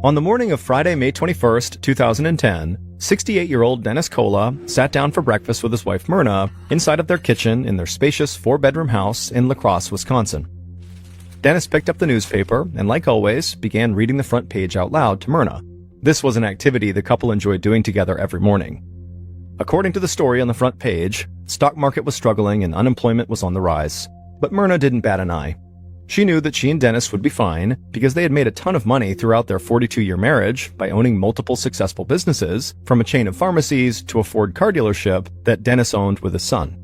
On the morning of Friday, May 21st, 2010, 68-year-old Dennis Kola sat down for breakfast with his wife Myrna inside of their kitchen in their spacious 4-bedroom house in La Crosse, Wisconsin. Dennis picked up the newspaper and, like always, began reading the front page out loud to Myrna. This was an activity the couple enjoyed doing together every morning. According to the story on the front page, the stock market was struggling and unemployment was on the rise. But Myrna didn't bat an eye. She knew that she and Dennis would be fine because they had made a ton of money throughout their 42-year marriage by owning multiple successful businesses, from a chain of pharmacies to a Ford car dealership that Dennis owned with his son.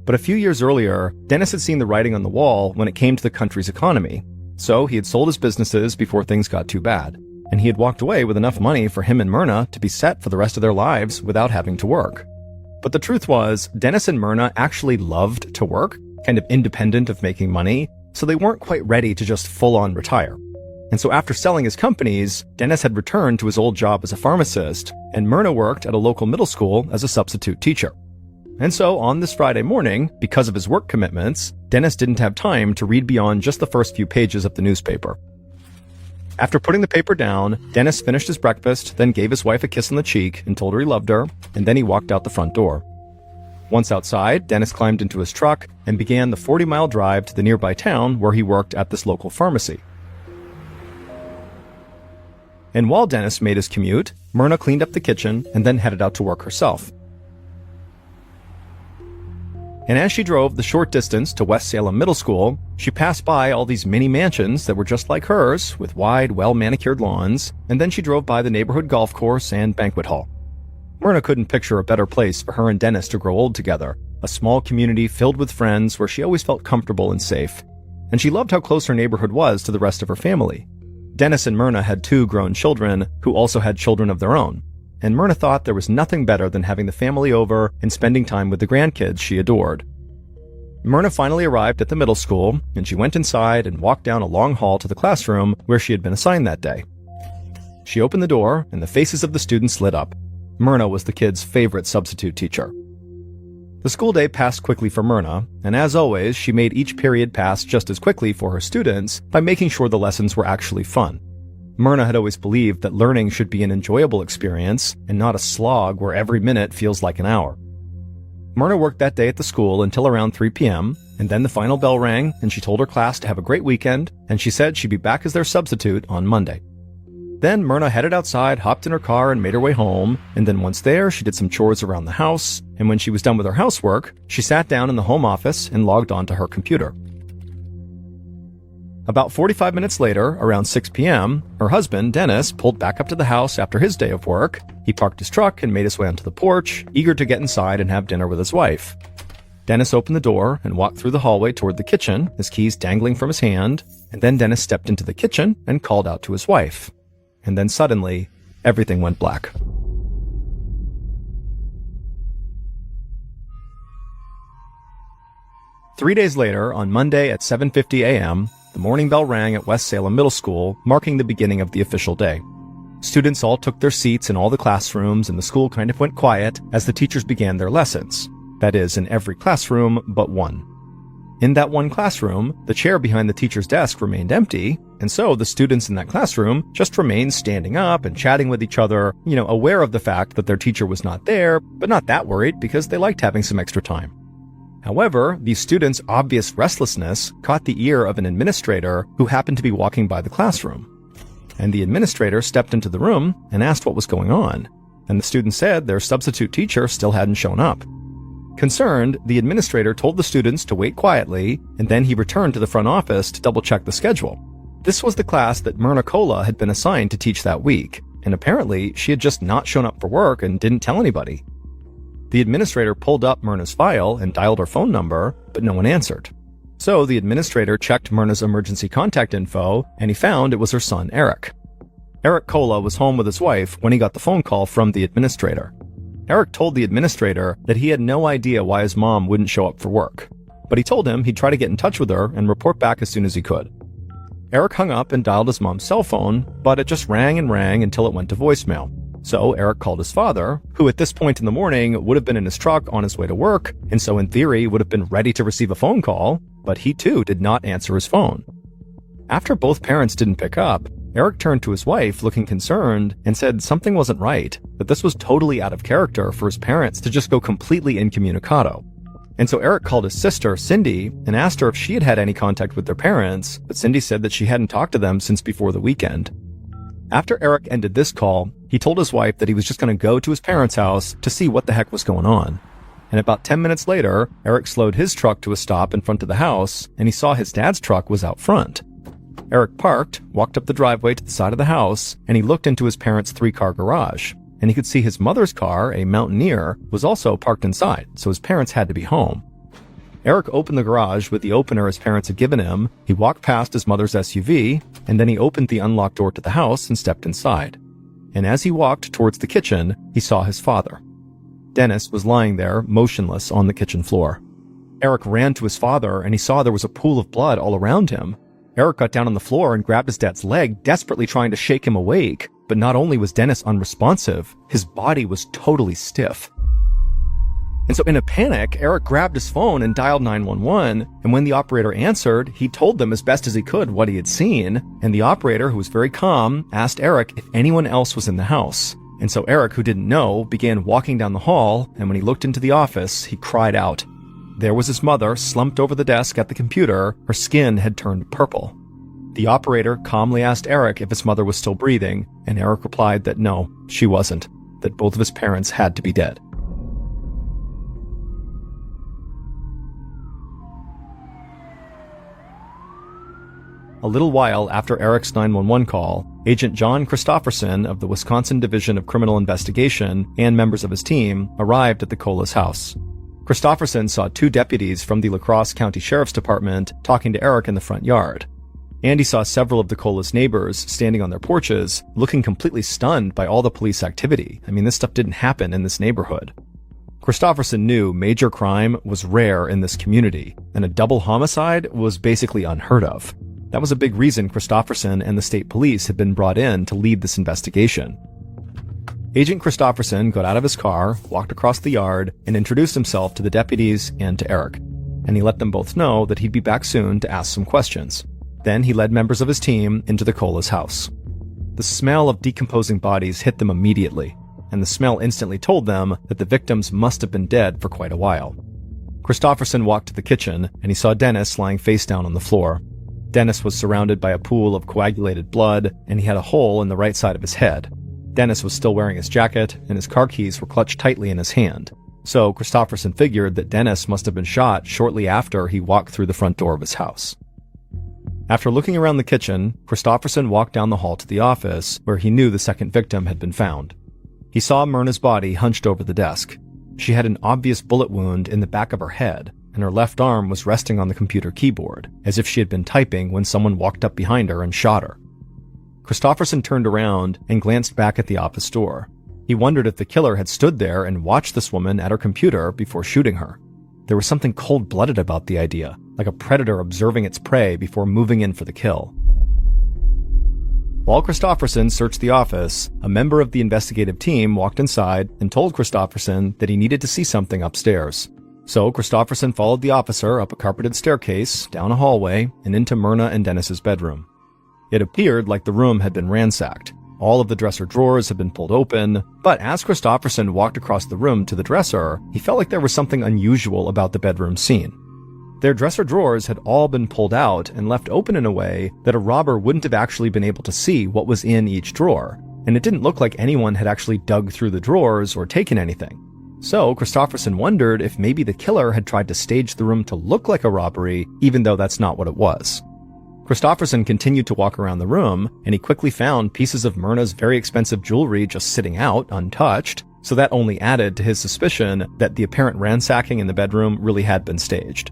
But a few years earlier, Dennis had seen the writing on the wall when it came to the country's economy. So he had sold his businesses before things got too bad, and he had walked away with enough money for him and Myrna to be set for the rest of their lives without having to work. But the truth was, Dennis and Myrna actually loved to work, kind of independent of making money, so they weren't quite ready to just full-on retire. And so after selling his companies, Dennis had returned to his old job as a pharmacist, and Myrna worked at a local middle school as a substitute teacher. And so on this Friday morning, because of his work commitments, Dennis didn't have time to read beyond just the first few pages of the newspaper. After putting the paper down, Dennis finished his breakfast, then gave his wife a kiss on the cheek and told her he loved her, and then he walked out the front door. Once outside, Dennis climbed into his truck and began the 40-mile drive to the nearby town where he worked at this local pharmacy. And while Dennis made his commute, Myrna cleaned up the kitchen and then headed out to work herself. And as she drove the short distance to West Salem Middle School, she passed by all these mini mansions that were just like hers, with wide, well-manicured lawns, and then she drove by the neighborhood golf course and banquet hall. Myrna couldn't picture a better place for her and Dennis to grow old together, a small community filled with friends where she always felt comfortable and safe. And she loved how close her neighborhood was to the rest of her family. Dennis and Myrna had 2 grown children who also had children of their own, and Myrna thought there was nothing better than having the family over and spending time with the grandkids she adored. Myrna finally arrived at the middle school, and she went inside and walked down a long hall to the classroom where she had been assigned that day. She opened the door, and the faces of the students lit up. Myrna was the kids' favorite substitute teacher. The school day passed quickly for Myrna, and as always, she made each period pass just as quickly for her students by making sure the lessons were actually fun. Myrna had always believed that learning should be an enjoyable experience and not a slog where every minute feels like an hour. Myrna worked that day at the school until around 3 p.m., and then the final bell rang, and she told her class to have a great weekend, and she said she'd be back as their substitute on Monday. Then Myrna headed outside, hopped in her car, and made her way home, and then once there, she did some chores around the house, and when she was done with her housework, she sat down in the home office and logged on to her computer. About 45 minutes later, around 6 p.m., her husband, Dennis, pulled back up to the house after his day of work. He parked his truck and made his way onto the porch, eager to get inside and have dinner with his wife. Dennis opened the door and walked through the hallway toward the kitchen, his keys dangling from his hand, and then Dennis stepped into the kitchen and called out to his wife. And then suddenly, everything went black. Three days later, on Monday at 7:50 a.m., the morning bell rang at West Salem Middle School, marking the beginning of the official day. Students all took their seats in all the classrooms, and the school kind of went quiet as the teachers began their lessons. That is, in every classroom but one. In that one classroom, the chair behind the teacher's desk remained empty, and so the students in that classroom just remained standing up and chatting with each other, aware of the fact that their teacher was not there, but not that worried because they liked having some extra time. However, these students' obvious restlessness caught the ear of an administrator who happened to be walking by the classroom. And the administrator stepped into the room and asked what was going on, and the students said their substitute teacher still hadn't shown up. Concerned, the administrator told the students to wait quietly, and then he returned to the front office to double-check the schedule. This was the class that Myrna Kola had been assigned to teach that week, and apparently she had just not shown up for work and didn't tell anybody. The administrator pulled up Myrna's file and dialed her phone number, but no one answered. So the administrator checked Myrna's emergency contact info, and he found it was her son, Eric. Eric Kola was home with his wife when he got the phone call from the administrator. Eric told the administrator that he had no idea why his mom wouldn't show up for work, but he told him he'd try to get in touch with her and report back as soon as he could. Eric hung up and dialed his mom's cell phone, but it just rang and rang until it went to voicemail. So Eric called his father, who at this point in the morning would have been in his truck on his way to work, and so in theory would have been ready to receive a phone call, but he too did not answer his phone. After both parents didn't pick up, Eric turned to his wife, looking concerned, and said something wasn't right, that this was totally out of character for his parents to just go completely incommunicado. And so Eric called his sister, Cindy, and asked her if she had had any contact with their parents, but Cindy said that she hadn't talked to them since before the weekend. After Eric ended this call, he told his wife that he was just going to go to his parents' house to see what the heck was going on. And about 10 minutes later, Eric slowed his truck to a stop in front of the house, and he saw his dad's truck was out front. Eric parked, walked up the driveway to the side of the house, and he looked into his parents' 3-car garage. And he could see his mother's car, a Mountaineer, was also parked inside, so his parents had to be home. Eric opened the garage with the opener his parents had given him, he walked past his mother's SUV, and then he opened the unlocked door to the house and stepped inside. And as he walked towards the kitchen, he saw his father. Dennis was lying there, motionless on the kitchen floor. Eric ran to his father, and he saw there was a pool of blood all around him. Eric got down on the floor and grabbed his dad's leg, desperately trying to shake him awake. But not only was Dennis unresponsive, his body was totally stiff. And so in a panic, Eric grabbed his phone and dialed 911, and when the operator answered, he told them as best as he could what he had seen, and the operator, who was very calm, asked Eric if anyone else was in the house. And so Eric, who didn't know, began walking down the hall, and when he looked into the office, he cried out. There was his mother, slumped over the desk at the computer. Her skin had turned purple. The operator calmly asked Eric if his mother was still breathing, and Eric replied that no, she wasn't, that both of his parents had to be dead. A little while after Eric's 911 call, Agent John Christopherson of the Wisconsin Division of Criminal Investigation and members of his team arrived at the Cola's house. Christopherson saw 2 deputies from the La Crosse County Sheriff's Department talking to Eric in the front yard. And he saw several of the Cola's neighbors standing on their porches, looking completely stunned by all the police activity. I mean, this stuff didn't happen in this neighborhood. Christopherson knew major crime was rare in this community, and a double homicide was basically unheard of. That was a big reason Christopherson and the state police had been brought in to lead this investigation. Agent Christopherson got out of his car, walked across the yard, and introduced himself to the deputies and to Eric. And he let them both know that he'd be back soon to ask some questions. Then he led members of his team into the Cola's house. The smell of decomposing bodies hit them immediately, and the smell instantly told them that the victims must have been dead for quite a while. Christopherson walked to the kitchen, and he saw Dennis lying face down on the floor. Dennis was surrounded by a pool of coagulated blood, and he had a hole in the right side of his head. Dennis was still wearing his jacket, and his car keys were clutched tightly in his hand. So Christopherson figured that Dennis must have been shot shortly after he walked through the front door of his house. After looking around the kitchen, Christopherson walked down the hall to the office, where he knew the second victim had been found. He saw Myrna's body hunched over the desk. She had an obvious bullet wound in the back of her head, and her left arm was resting on the computer keyboard, as if she had been typing when someone walked up behind her and shot her. Christopherson turned around and glanced back at the office door. He wondered if the killer had stood there and watched this woman at her computer before shooting her. There was something cold-blooded about the idea, like a predator observing its prey before moving in for the kill. While Christopherson searched the office, a member of the investigative team walked inside and told Christopherson that he needed to see something upstairs. So Christopherson followed the officer up a carpeted staircase, down a hallway, and into Myrna and Dennis's bedroom. It appeared like the room had been ransacked. All of the dresser drawers had been pulled open, but as Christopherson walked across the room to the dresser, he felt like there was something unusual about the bedroom scene. Their dresser drawers had all been pulled out and left open in a way that a robber wouldn't have actually been able to see what was in each drawer, and it didn't look like anyone had actually dug through the drawers or taken anything. So Christopherson wondered if maybe the killer had tried to stage the room to look like a robbery, even though that's not what it was. Christopherson continued to walk around the room, and he quickly found pieces of Myrna's very expensive jewelry just sitting out, untouched, so that only added to his suspicion that the apparent ransacking in the bedroom really had been staged.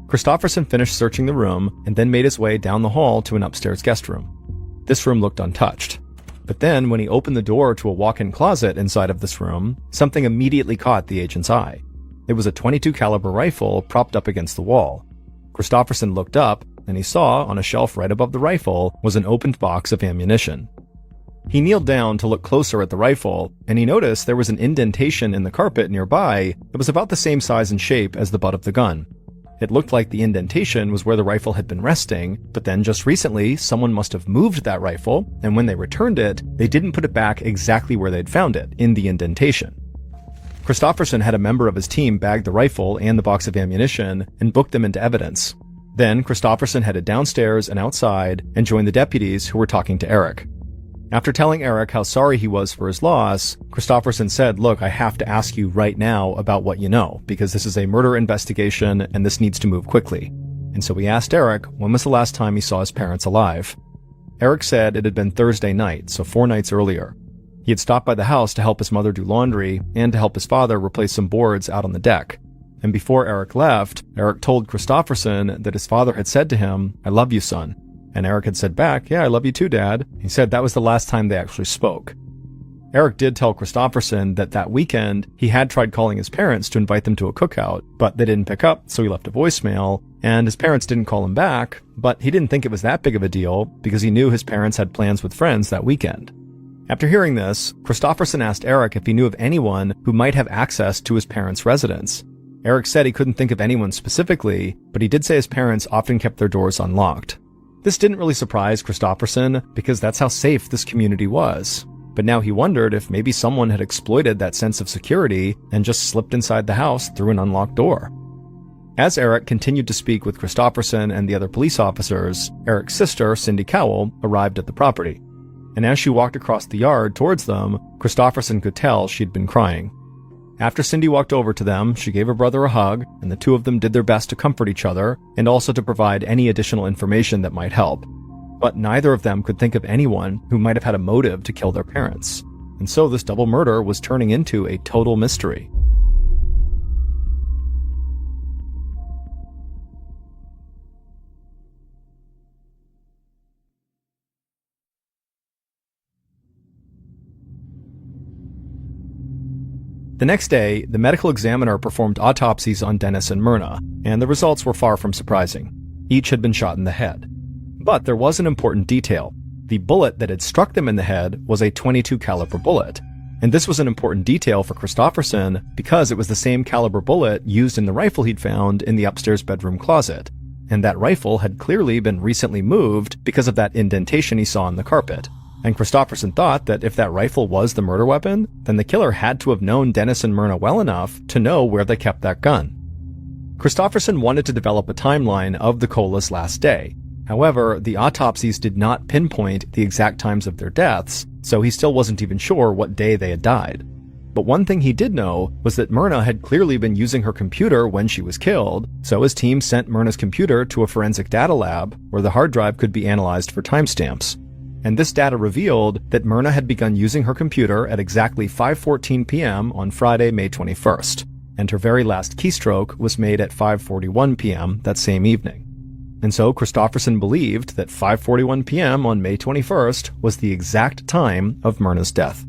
Christopherson finished searching the room, and then made his way down the hall to an upstairs guest room. This room looked untouched. But then, when he opened the door to a walk-in closet inside of this room, something immediately caught the agent's eye. It was a .22 caliber rifle propped up against the wall. Christopherson looked up, and he saw, on a shelf right above the rifle, was an opened box of ammunition. He kneeled down to look closer at the rifle, and he noticed there was an indentation in the carpet nearby that was about the same size and shape as the butt of the gun. It looked like the indentation was where the rifle had been resting, but then just recently, someone must have moved that rifle, and when they returned it, they didn't put it back exactly where they'd found it, in the indentation. Christofferson had a member of his team bag the rifle and the box of ammunition and book them into evidence. Then Christofferson headed downstairs and outside and joined the deputies who were talking to Eric. After telling Eric how sorry he was for his loss, Christofferson said, "Look, I have to ask you right now about what you know, because this is a murder investigation and this needs to move quickly." And so he asked Eric when was the last time he saw his parents alive. Eric said it had been Thursday night, so 4 nights earlier. He had stopped by the house to help his mother do laundry and to help his father replace some boards out on the deck. And before Eric left, Eric told Christofferson that his father had said to him, "I love you, son." And Eric had said back, "Yeah, I love you too, Dad." He said that was the last time they actually spoke. Eric did tell Christofferson that weekend he had tried calling his parents to invite them to a cookout, but they didn't pick up, so he left a voicemail, and his parents didn't call him back, but he didn't think it was that big of a deal because he knew his parents had plans with friends that weekend. After hearing this, Christofferson asked Eric if he knew of anyone who might have access to his parents' residence. Eric said he couldn't think of anyone specifically, but he did say his parents often kept their doors unlocked. This didn't really surprise Christofferson because that's how safe this community was. But now he wondered if maybe someone had exploited that sense of security and just slipped inside the house through an unlocked door. As Eric continued to speak with Christofferson and the other police officers, Eric's sister, Cindy Cowell, arrived at the property. And as she walked across the yard towards them, Christofferson could tell she'd been crying. After Cindy walked over to them, she gave her brother a hug, and the two of them did their best to comfort each other and also to provide any additional information that might help. But neither of them could think of anyone who might have had a motive to kill their parents. And so this double murder was turning into a total mystery. The next day, the medical examiner performed autopsies on Dennis and Myrna, and the results were far from surprising. Each had been shot in the head. But there was an important detail. The bullet that had struck them in the head was a .22 caliber bullet. And this was an important detail for Christofferson because it was the same caliber bullet used in the rifle he'd found in the upstairs bedroom closet. And that rifle had clearly been recently moved because of that indentation he saw in the carpet. And Christofferson thought that if that rifle was the murder weapon, then the killer had to have known Dennis and Myrna well enough to know where they kept that gun. Christofferson wanted to develop a timeline of the Colas' last day. However, the autopsies did not pinpoint the exact times of their deaths, so he still wasn't even sure what day they had died. But one thing he did know was that Myrna had clearly been using her computer when she was killed, so his team sent Myrna's computer to a forensic data lab where the hard drive could be analyzed for timestamps. And this data revealed that Myrna had begun using her computer at exactly 5:14 p.m. on Friday, May 21st, and her very last keystroke was made at 5:41 p.m. that same evening. And so Christofferson believed that 5:41 p.m. on May 21st was the exact time of Myrna's death.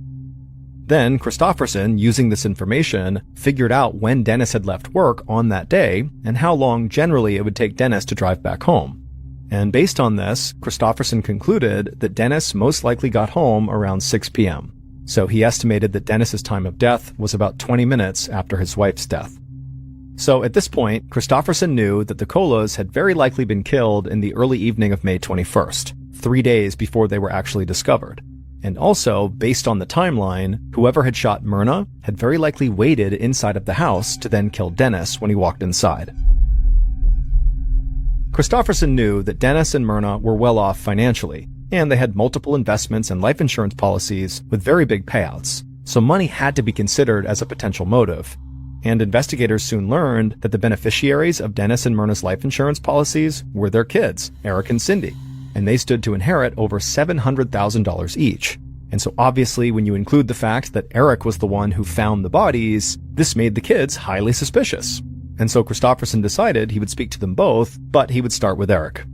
Then Christofferson, using this information, figured out when Dennis had left work on that day and how long generally it would take Dennis to drive back home. And based on this, Christofferson concluded that Dennis most likely got home around 6 p.m. So he estimated that Dennis's time of death was about 20 minutes after his wife's death. So at this point, Christofferson knew that the Colas had very likely been killed in the early evening of May 21st, 3 days before they were actually discovered. And also, based on the timeline, whoever had shot Myrna had very likely waited inside of the house to then kill Dennis when he walked inside. Christofferson knew that Dennis and Myrna were well off financially, and they had multiple investments and life insurance policies with very big payouts, so money had to be considered as a potential motive. And investigators soon learned that the beneficiaries of Dennis and Myrna's life insurance policies were their kids, Eric and Cindy, and they stood to inherit over $700,000 each. And so obviously when you include the fact that Eric was the one who found the bodies, this made the kids highly suspicious. And so Christofferson decided he would speak to them both, but he would start with Eric.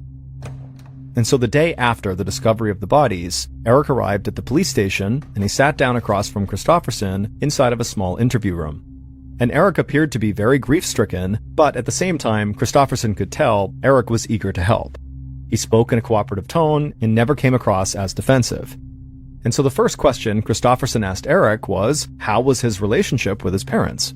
And so the day after the discovery of the bodies, Eric arrived at the police station and he sat down across from Christofferson inside of a small interview room. And Eric appeared to be very grief-stricken, but at the same time, Christofferson could tell Eric was eager to help. He spoke in a cooperative tone and never came across as defensive. And so the first question Christofferson asked Eric was, how was his relationship with his parents?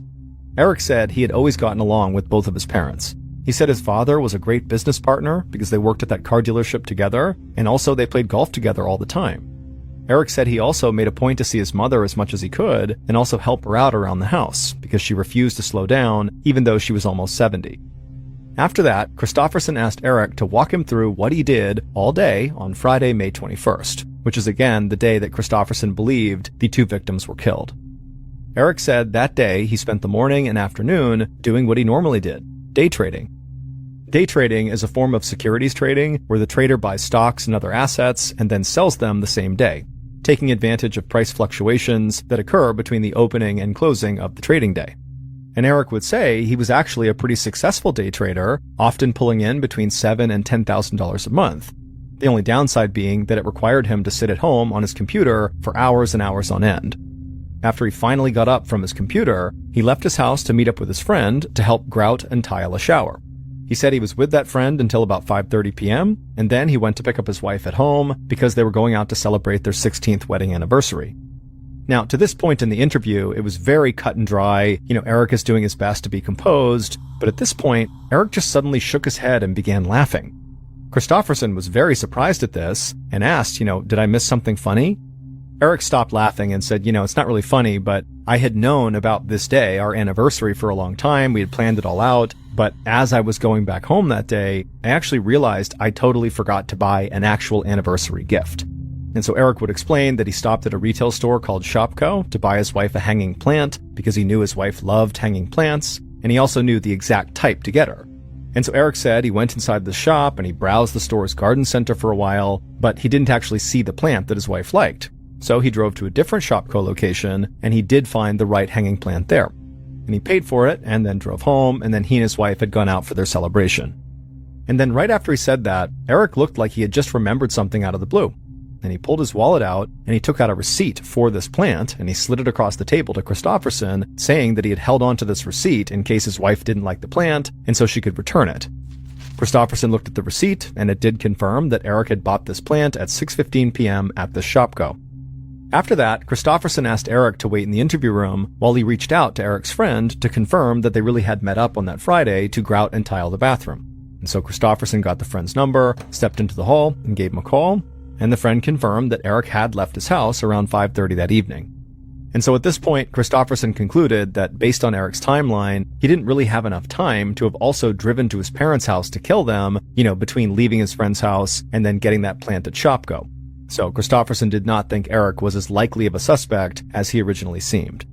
Eric said he had always gotten along with both of his parents. He said his father was a great business partner because they worked at that car dealership together, and also they played golf together all the time. Eric said he also made a point to see his mother as much as he could and also help her out around the house because she refused to slow down even though she was almost 70. After that, Kristofferson asked Eric to walk him through what he did all day on Friday, May 21st, which is again the day that Kristofferson believed the two victims were killed. Eric said that day he spent the morning and afternoon doing what he normally did, day trading. Day trading is a form of securities trading where the trader buys stocks and other assets and then sells them the same day, taking advantage of price fluctuations that occur between the opening and closing of the trading day. And Eric would say he was actually a pretty successful day trader, often pulling in between $7,000 and $10,000 a month. The only downside being that it required him to sit at home on his computer for hours and hours on end. After he finally got up from his computer, he left his house to meet up with his friend to help grout and tile a shower. He said he was with that friend until about 5:30 p.m., and then he went to pick up his wife at home because they were going out to celebrate their 16th wedding anniversary. Now, to this point in the interview, it was very cut and dry. Eric is doing his best to be composed, but at this point, Eric just suddenly shook his head and began laughing. Kristofferson was very surprised at this and asked, did I miss something funny? Eric stopped laughing and said, it's not really funny, but I had known about this day, our anniversary, for a long time. We had planned it all out. But as I was going back home that day, I actually realized I totally forgot to buy an actual anniversary gift. And so Eric would explain that he stopped at a retail store called Shopko to buy his wife a hanging plant because he knew his wife loved hanging plants, and he also knew the exact type to get her. And so Eric said he went inside the shop and he browsed the store's garden center for a while, but he didn't actually see the plant that his wife liked. So he drove to a different Shopko location, and he did find the right hanging plant there. And he paid for it, and then drove home, and then he and his wife had gone out for their celebration. And then right after he said that, Eric looked like he had just remembered something out of the blue. And he pulled his wallet out, and he took out a receipt for this plant, and he slid it across the table to Kristofferson, saying that he had held on to this receipt in case his wife didn't like the plant, and so she could return it. Kristofferson looked at the receipt, and it did confirm that Eric had bought this plant at 6:15 p.m. at the Shopko. After that, Kristofferson asked Eric to wait in the interview room while he reached out to Eric's friend to confirm that they really had met up on that Friday to grout and tile the bathroom. And so Kristofferson got the friend's number, stepped into the hall, and gave him a call, and the friend confirmed that Eric had left his house around 5:30 that evening. And so at this point, Kristofferson concluded that based on Eric's timeline, he didn't really have enough time to have also driven to his parents' house to kill them, between leaving his friend's house and then getting that plant at Shopko. So Kristofferson did not think Eric was as likely of a suspect as he originally seemed.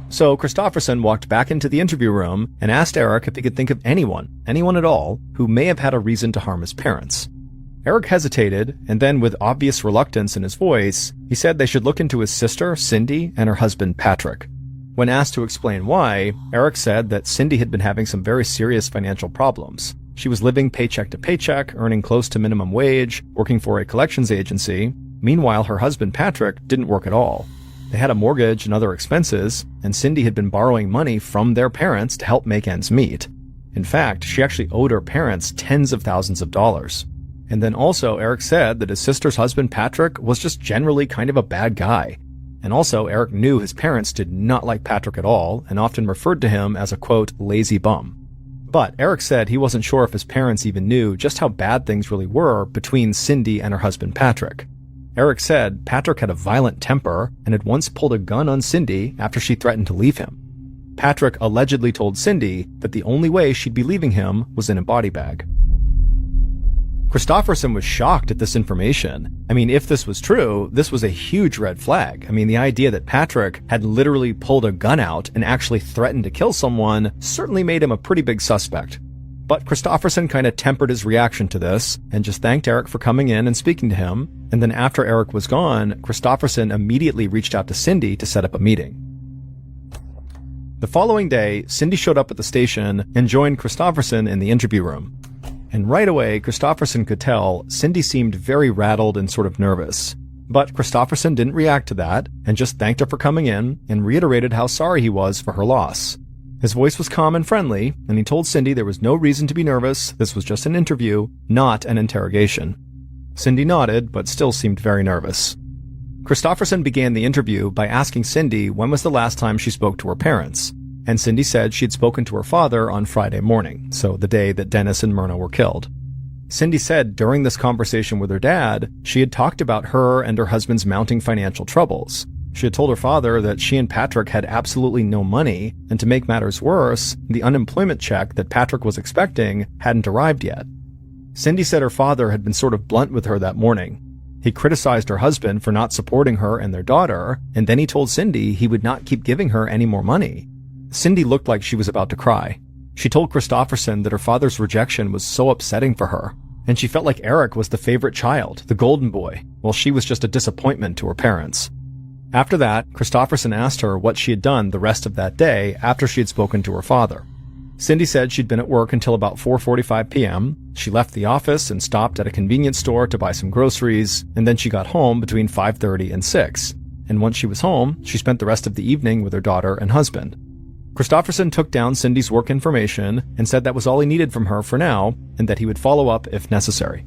So Kristofferson walked back into the interview room and asked Eric if he could think of anyone at all, who may have had a reason to harm his parents. Eric hesitated, and then with obvious reluctance in his voice, he said they should look into his sister, Cindy, and her husband, Patrick. When asked to explain why, Eric said that Cindy had been having some very serious financial problems. She was living paycheck to paycheck, earning close to minimum wage, working for a collections agency. Meanwhile, her husband, Patrick, didn't work at all. They had a mortgage and other expenses, and Cindy had been borrowing money from their parents to help make ends meet. In fact, she actually owed her parents tens of thousands of dollars. And then also, Eric said that his sister's husband, Patrick, was just generally kind of a bad guy. And also, Eric knew his parents did not like Patrick at all, and often referred to him as a, quote, lazy bum. But Eric said he wasn't sure if his parents even knew just how bad things really were between Cindy and her husband Patrick. Eric said Patrick had a violent temper and had once pulled a gun on Cindy after she threatened to leave him. Patrick allegedly told Cindy that the only way she'd be leaving him was in a body bag. Kristofferson was shocked at this information. If this was true, this was a huge red flag. The idea that Patrick had literally pulled a gun out and actually threatened to kill someone certainly made him a pretty big suspect. But Kristofferson kind of tempered his reaction to this and just thanked Eric for coming in and speaking to him. And then after Eric was gone, Kristofferson immediately reached out to Cindy to set up a meeting. The following day, Cindy showed up at the station and joined Kristofferson in the interview room. And right away, Kristofferson could tell Cindy seemed very rattled and sort of nervous. But Kristofferson didn't react to that and just thanked her for coming in and reiterated how sorry he was for her loss. His voice was calm and friendly, and he told Cindy there was no reason to be nervous. This was just an interview, not an interrogation. Cindy nodded, but still seemed very nervous. Kristofferson began the interview by asking Cindy when was the last time she spoke to her parents. and Cindy said she had spoken to her father on Friday morning, so the day that Dennis and Myrna were killed. Cindy said during this conversation with her dad, she had talked about her and her husband's mounting financial troubles. She had told her father that she and Patrick had absolutely no money, and to make matters worse, the unemployment check that Patrick was expecting hadn't arrived yet. Cindy said her father had been sort of blunt with her that morning. He criticized her husband for not supporting her and their daughter, and then he told Cindy he would not keep giving her any more money. Cindy looked like she was about to cry. She told Christofferson that her father's rejection was so upsetting for her, and she felt like Eric was the favorite child, the golden boy, while she was just a disappointment to her parents. After that, Christofferson asked her what she had done the rest of that day after she had spoken to her father. Cindy said she'd been at work until about 4:45 p.m. She left the office and stopped at a convenience store to buy some groceries, and then she got home between 5:30 and 6. And once she was home, she spent the rest of the evening with her daughter and husband. Christofferson took down Cindy's work information and said that was all he needed from her for now, and that he would follow up if necessary.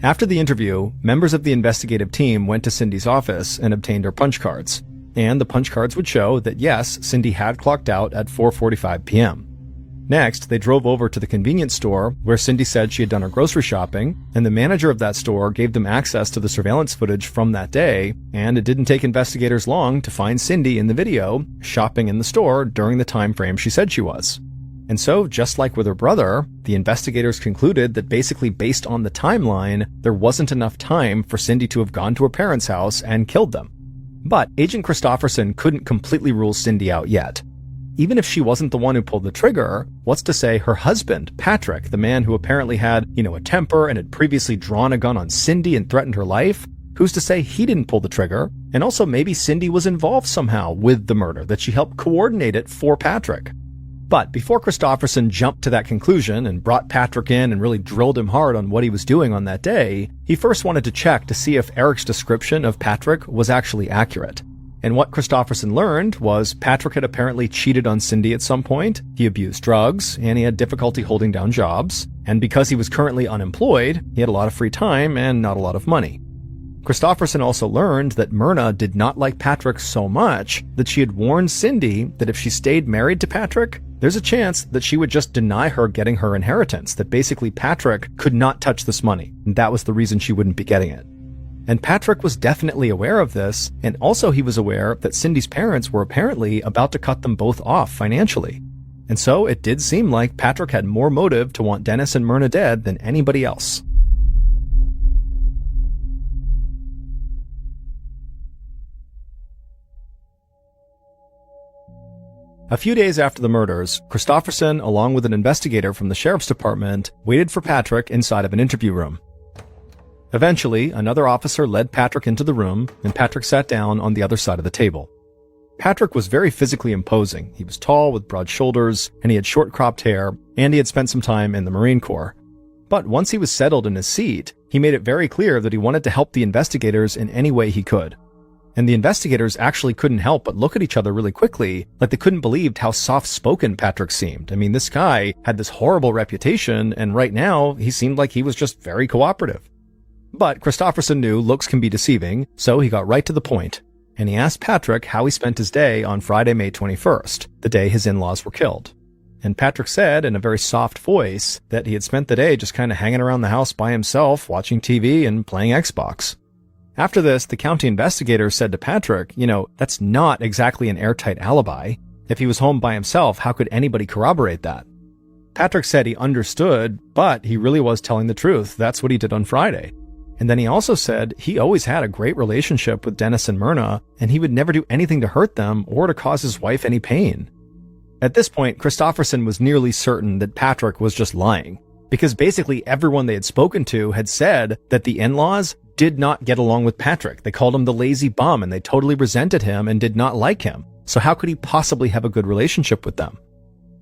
After the interview, members of the investigative team went to Cindy's office and obtained her punch cards. And the punch cards would show that yes, Cindy had clocked out at 4:45 p.m. Next, they drove over to the convenience store where Cindy said she had done her grocery shopping, and the manager of that store gave them access to the surveillance footage from that day, and it didn't take investigators long to find Cindy in the video, shopping in the store during the time frame she said she was. And so, just like with her brother, the investigators concluded that basically based on the timeline, there wasn't enough time for Cindy to have gone to her parents' house and killed them. But Agent Christofferson couldn't completely rule Cindy out yet. Even if she wasn't the one who pulled the trigger, what's to say her husband, Patrick, the man who apparently had, a temper and had previously drawn a gun on Cindy and threatened her life, who's to say he didn't pull the trigger? And also maybe Cindy was involved somehow with the murder, that she helped coordinate it for Patrick. But before Christofferson jumped to that conclusion and brought Patrick in and really drilled him hard on what he was doing on that day, he first wanted to check to see if Eric's description of Patrick was actually accurate. And what Christofferson learned was Patrick had apparently cheated on Cindy at some point, he abused drugs, and he had difficulty holding down jobs, and because he was currently unemployed, he had a lot of free time and not a lot of money. Christofferson also learned that Myrna did not like Patrick so much that she had warned Cindy that if she stayed married to Patrick, there's a chance that she would just deny her getting her inheritance, that basically Patrick could not touch this money, and that was the reason she wouldn't be getting it. And Patrick was definitely aware of this, and also he was aware that Cindy's parents were apparently about to cut them both off financially. And so it did seem like Patrick had more motive to want Dennis and Myrna dead than anybody else. A few days after the murders, Christofferson, along with an investigator from the sheriff's department, waited for Patrick inside of an interview room. Eventually, another officer led Patrick into the room, and Patrick sat down on the other side of the table. Patrick was very physically imposing. He was tall with broad shoulders, and he had short cropped hair, and he had spent some time in the Marine Corps. But once he was settled in his seat, he made it very clear that he wanted to help the investigators in any way he could. And the investigators actually couldn't help but look at each other really quickly, like they couldn't believe how soft-spoken Patrick seemed. I mean, this guy had this horrible reputation, and right now, he seemed like he was just very cooperative. But Christofferson knew looks can be deceiving, so he got right to the point, and he asked Patrick how he spent his day on Friday, May 21st, the day his in-laws were killed. And Patrick said in a very soft voice that he had spent the day just kind of hanging around the house by himself, watching TV and playing Xbox. After this, the county investigator said to Patrick, that's not exactly an airtight alibi. If he was home by himself, how could anybody corroborate that? Patrick said he understood, but he really was telling the truth. That's what he did on Friday. And then he also said he always had a great relationship with Dennis and Myrna, and he would never do anything to hurt them or to cause his wife any pain. At this point, Christofferson was nearly certain that Patrick was just lying, because basically everyone they had spoken to had said that the in-laws did not get along with Patrick. They called him the lazy bum, and they totally resented him and did not like him. So how could he possibly have a good relationship with them?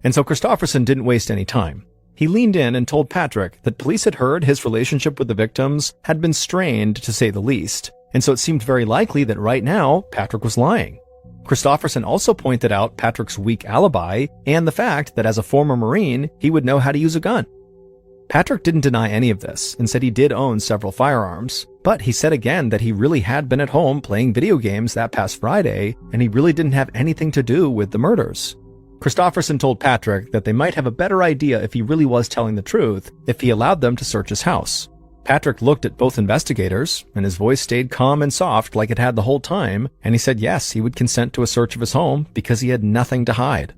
And so Christofferson didn't waste any time. He leaned in and told Patrick that police had heard his relationship with the victims had been strained, to say the least, and so it seemed very likely that right now, Patrick was lying. Christofferson also pointed out Patrick's weak alibi and the fact that as a former Marine, he would know how to use a gun. Patrick didn't deny any of this and said he did own several firearms, but he said again that he really had been at home playing video games that past Friday, and he really didn't have anything to do with the murders. Christofferson told Patrick that they might have a better idea if he really was telling the truth if he allowed them to search his house. Patrick looked at both investigators, and his voice stayed calm and soft like it had the whole time, and he said yes, he would consent to a search of his home because he had nothing to hide.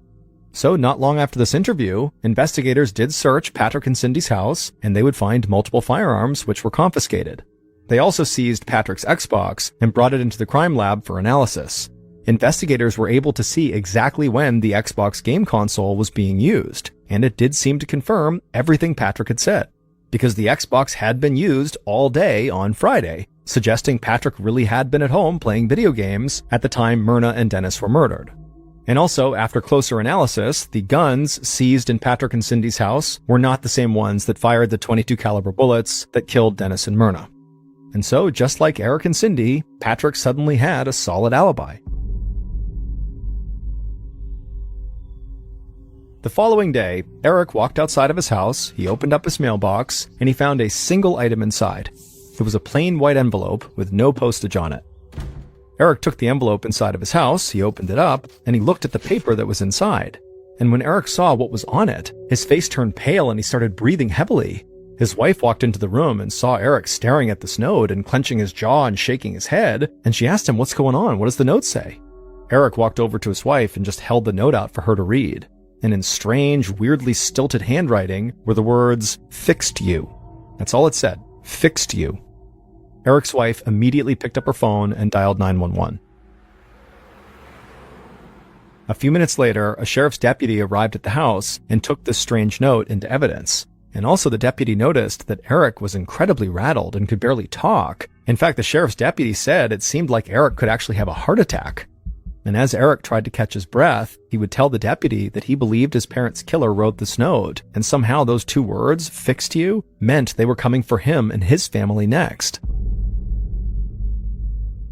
So not long after this interview, investigators did search Patrick and Cindy's house, and they would find multiple firearms which were confiscated. They also seized Patrick's Xbox and brought it into the crime lab for analysis. Investigators were able to see exactly when the Xbox game console was being used, and it did seem to confirm everything Patrick had said, because the Xbox had been used all day on Friday, suggesting Patrick really had been at home playing video games at the time Myrna and Dennis were murdered. And also, after closer analysis, the guns seized in Patrick and Cindy's house were not the same ones that fired the .22 caliber bullets that killed Dennis and Myrna. And so, just like Eric and Cindy, Patrick suddenly had a solid alibi. The following day, Eric walked outside of his house, he opened up his mailbox, and he found a single item inside. It was a plain white envelope with no postage on it. Eric took the envelope inside of his house, he opened it up, and he looked at the paper that was inside. And when Eric saw what was on it, his face turned pale and he started breathing heavily. His wife walked into the room and saw Eric staring at this note and clenching his jaw and shaking his head, and she asked him, "What's going on? What does the note say?" Eric walked over to his wife and just held the note out for her to read. And in strange, weirdly stilted handwriting were the words, "Fixed you." That's all it said. Fixed you. Eric's wife immediately picked up her phone and dialed 911. A few minutes later, a sheriff's deputy arrived at the house and took this strange note into evidence. And also the deputy noticed that Eric was incredibly rattled and could barely talk. In fact, the sheriff's deputy said it seemed like Eric could actually have a heart attack. And as Eric tried to catch his breath, he would tell the deputy that he believed his parents' killer wrote this note, and somehow those two words, "fixed you," meant they were coming for him and his family next.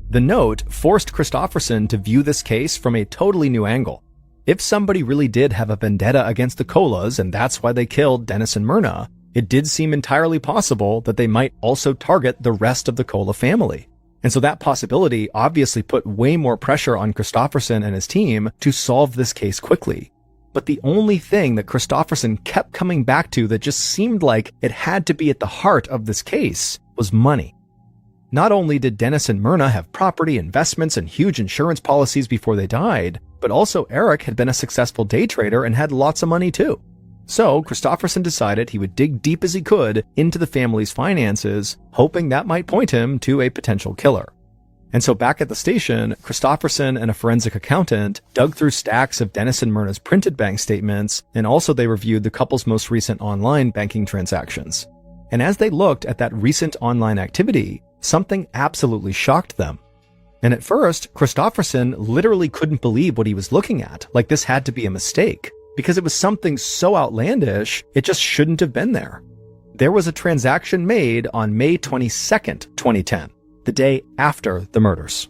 The note forced Christofferson to view this case from a totally new angle. If somebody really did have a vendetta against the Colas, and that's why they killed Dennis and Myrna, it did seem entirely possible that they might also target the rest of the Cola family. And so that possibility obviously put way more pressure on Christofferson and his team to solve this case quickly. But the only thing that Christofferson kept coming back to that just seemed like it had to be at the heart of this case was money. Not only did Dennis and Myrna have property, investments, and huge insurance policies before they died, but also Eric had been a successful day trader and had lots of money too. So Christofferson decided he would dig deep as he could into the family's finances, hoping that might point him to a potential killer. And so back at the station, Christofferson and a forensic accountant dug through stacks of Dennis and Myrna's printed bank statements, and also they reviewed the couple's most recent online banking transactions. And as they looked at that recent online activity, something absolutely shocked them. And at first, Christofferson literally couldn't believe what he was looking at, like this had to be a mistake. Because it was something so outlandish, it just shouldn't have been there. There was a transaction made on May 22nd, 2010, the day after the murders.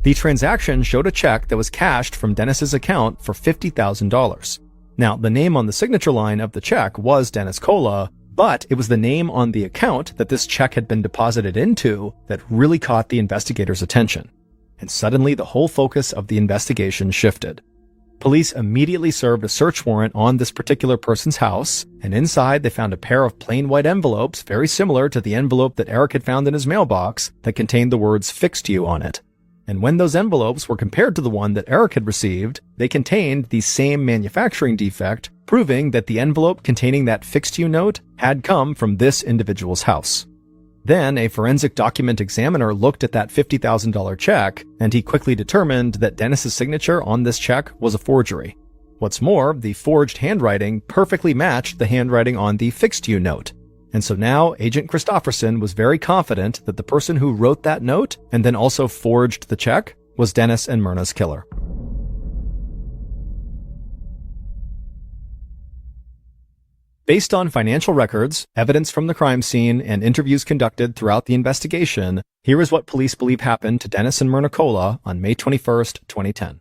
The transaction showed a check that was cashed from Dennis's account for $50,000. Now, the name on the signature line of the check was Dennis Cola, but it was the name on the account that this check had been deposited into that really caught the investigators' attention. And suddenly the whole focus of the investigation shifted. Police immediately served a search warrant on this particular person's house, and inside they found a pair of plain white envelopes very similar to the envelope that Eric had found in his mailbox that contained the words "fixed you" on it. And when those envelopes were compared to the one that Eric had received, they contained the same manufacturing defect, proving that the envelope containing that "fixed you" note had come from this individual's house. Then a forensic document examiner looked at that $50,000 check, and he quickly determined that Dennis's signature on this check was a forgery. What's more, the forged handwriting perfectly matched the handwriting on the "fixed you" note. And so now Agent Christofferson was very confident that the person who wrote that note and then also forged the check was Dennis and Myrna's killer. Based on financial records, evidence from the crime scene, and interviews conducted throughout the investigation, here is what police believe happened to Dennis and Myrna Cola on May 21st, 2010.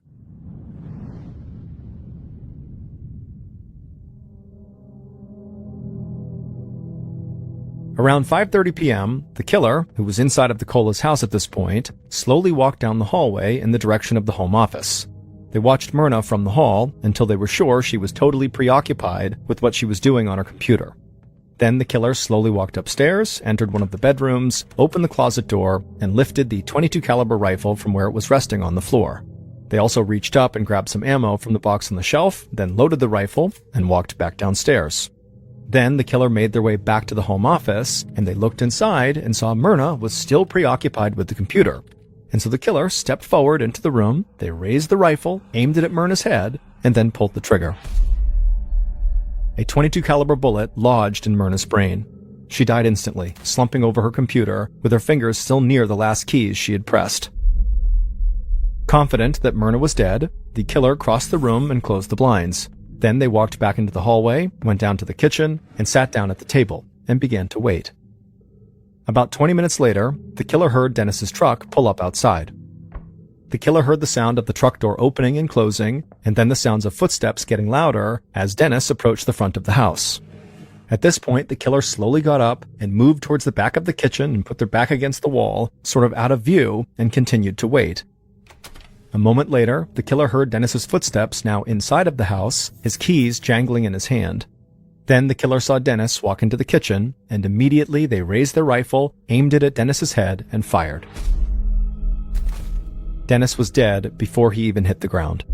Around 5:30 p.m., the killer, who was inside of the Cola's house at this point, slowly walked down the hallway in the direction of the home office. They watched Myrna from the hall until they were sure she was totally preoccupied with what she was doing on her computer. Then the killer slowly walked upstairs, entered one of the bedrooms, opened the closet door, and lifted the .22 caliber rifle from where it was resting on the floor. They also reached up and grabbed some ammo from the box on the shelf, then loaded the rifle and walked back downstairs. Then the killer made their way back to the home office, and they looked inside and saw Myrna was still preoccupied with the computer. And so the killer stepped forward into the room, they raised the rifle, aimed it at Myrna's head, and then pulled the trigger. A .22 caliber bullet lodged in Myrna's brain. She died instantly, slumping over her computer, with her fingers still near the last keys she had pressed. Confident that Myrna was dead, the killer crossed the room and closed the blinds. Then they walked back into the hallway, went down to the kitchen, and sat down at the table, and began to wait. About 20 minutes later, the killer heard Dennis's truck pull up outside. The killer heard the sound of the truck door opening and closing, and then the sounds of footsteps getting louder as Dennis approached the front of the house. At this point, the killer slowly got up and moved towards the back of the kitchen and put their back against the wall, sort of out of view, and continued to wait. A moment later, the killer heard Dennis's footsteps now inside of the house, his keys jangling in his hand. Then the killer saw Dennis walk into the kitchen, and immediately they raised their rifle, aimed it at Dennis's head, and fired. Dennis was dead before he even hit the ground.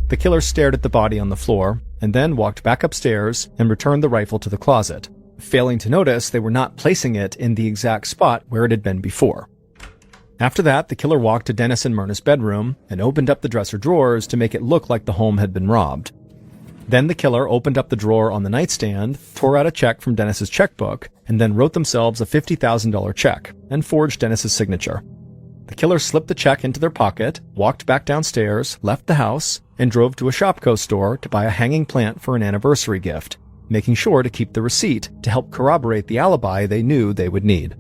The killer stared at the body on the floor, and then walked back upstairs and returned the rifle to the closet, failing to notice they were not placing it in the exact spot where it had been before. After that, the killer walked to Dennis and Myrna's bedroom and opened up the dresser drawers to make it look like the home had been robbed. Then the killer opened up the drawer on the nightstand, tore out a check from Dennis's checkbook, and then wrote themselves a $50,000 check and forged Dennis's signature. The killer slipped the check into their pocket, walked back downstairs, left the house, and drove to a Shopko store to buy a hanging plant for an anniversary gift, making sure to keep the receipt to help corroborate the alibi they knew they would need.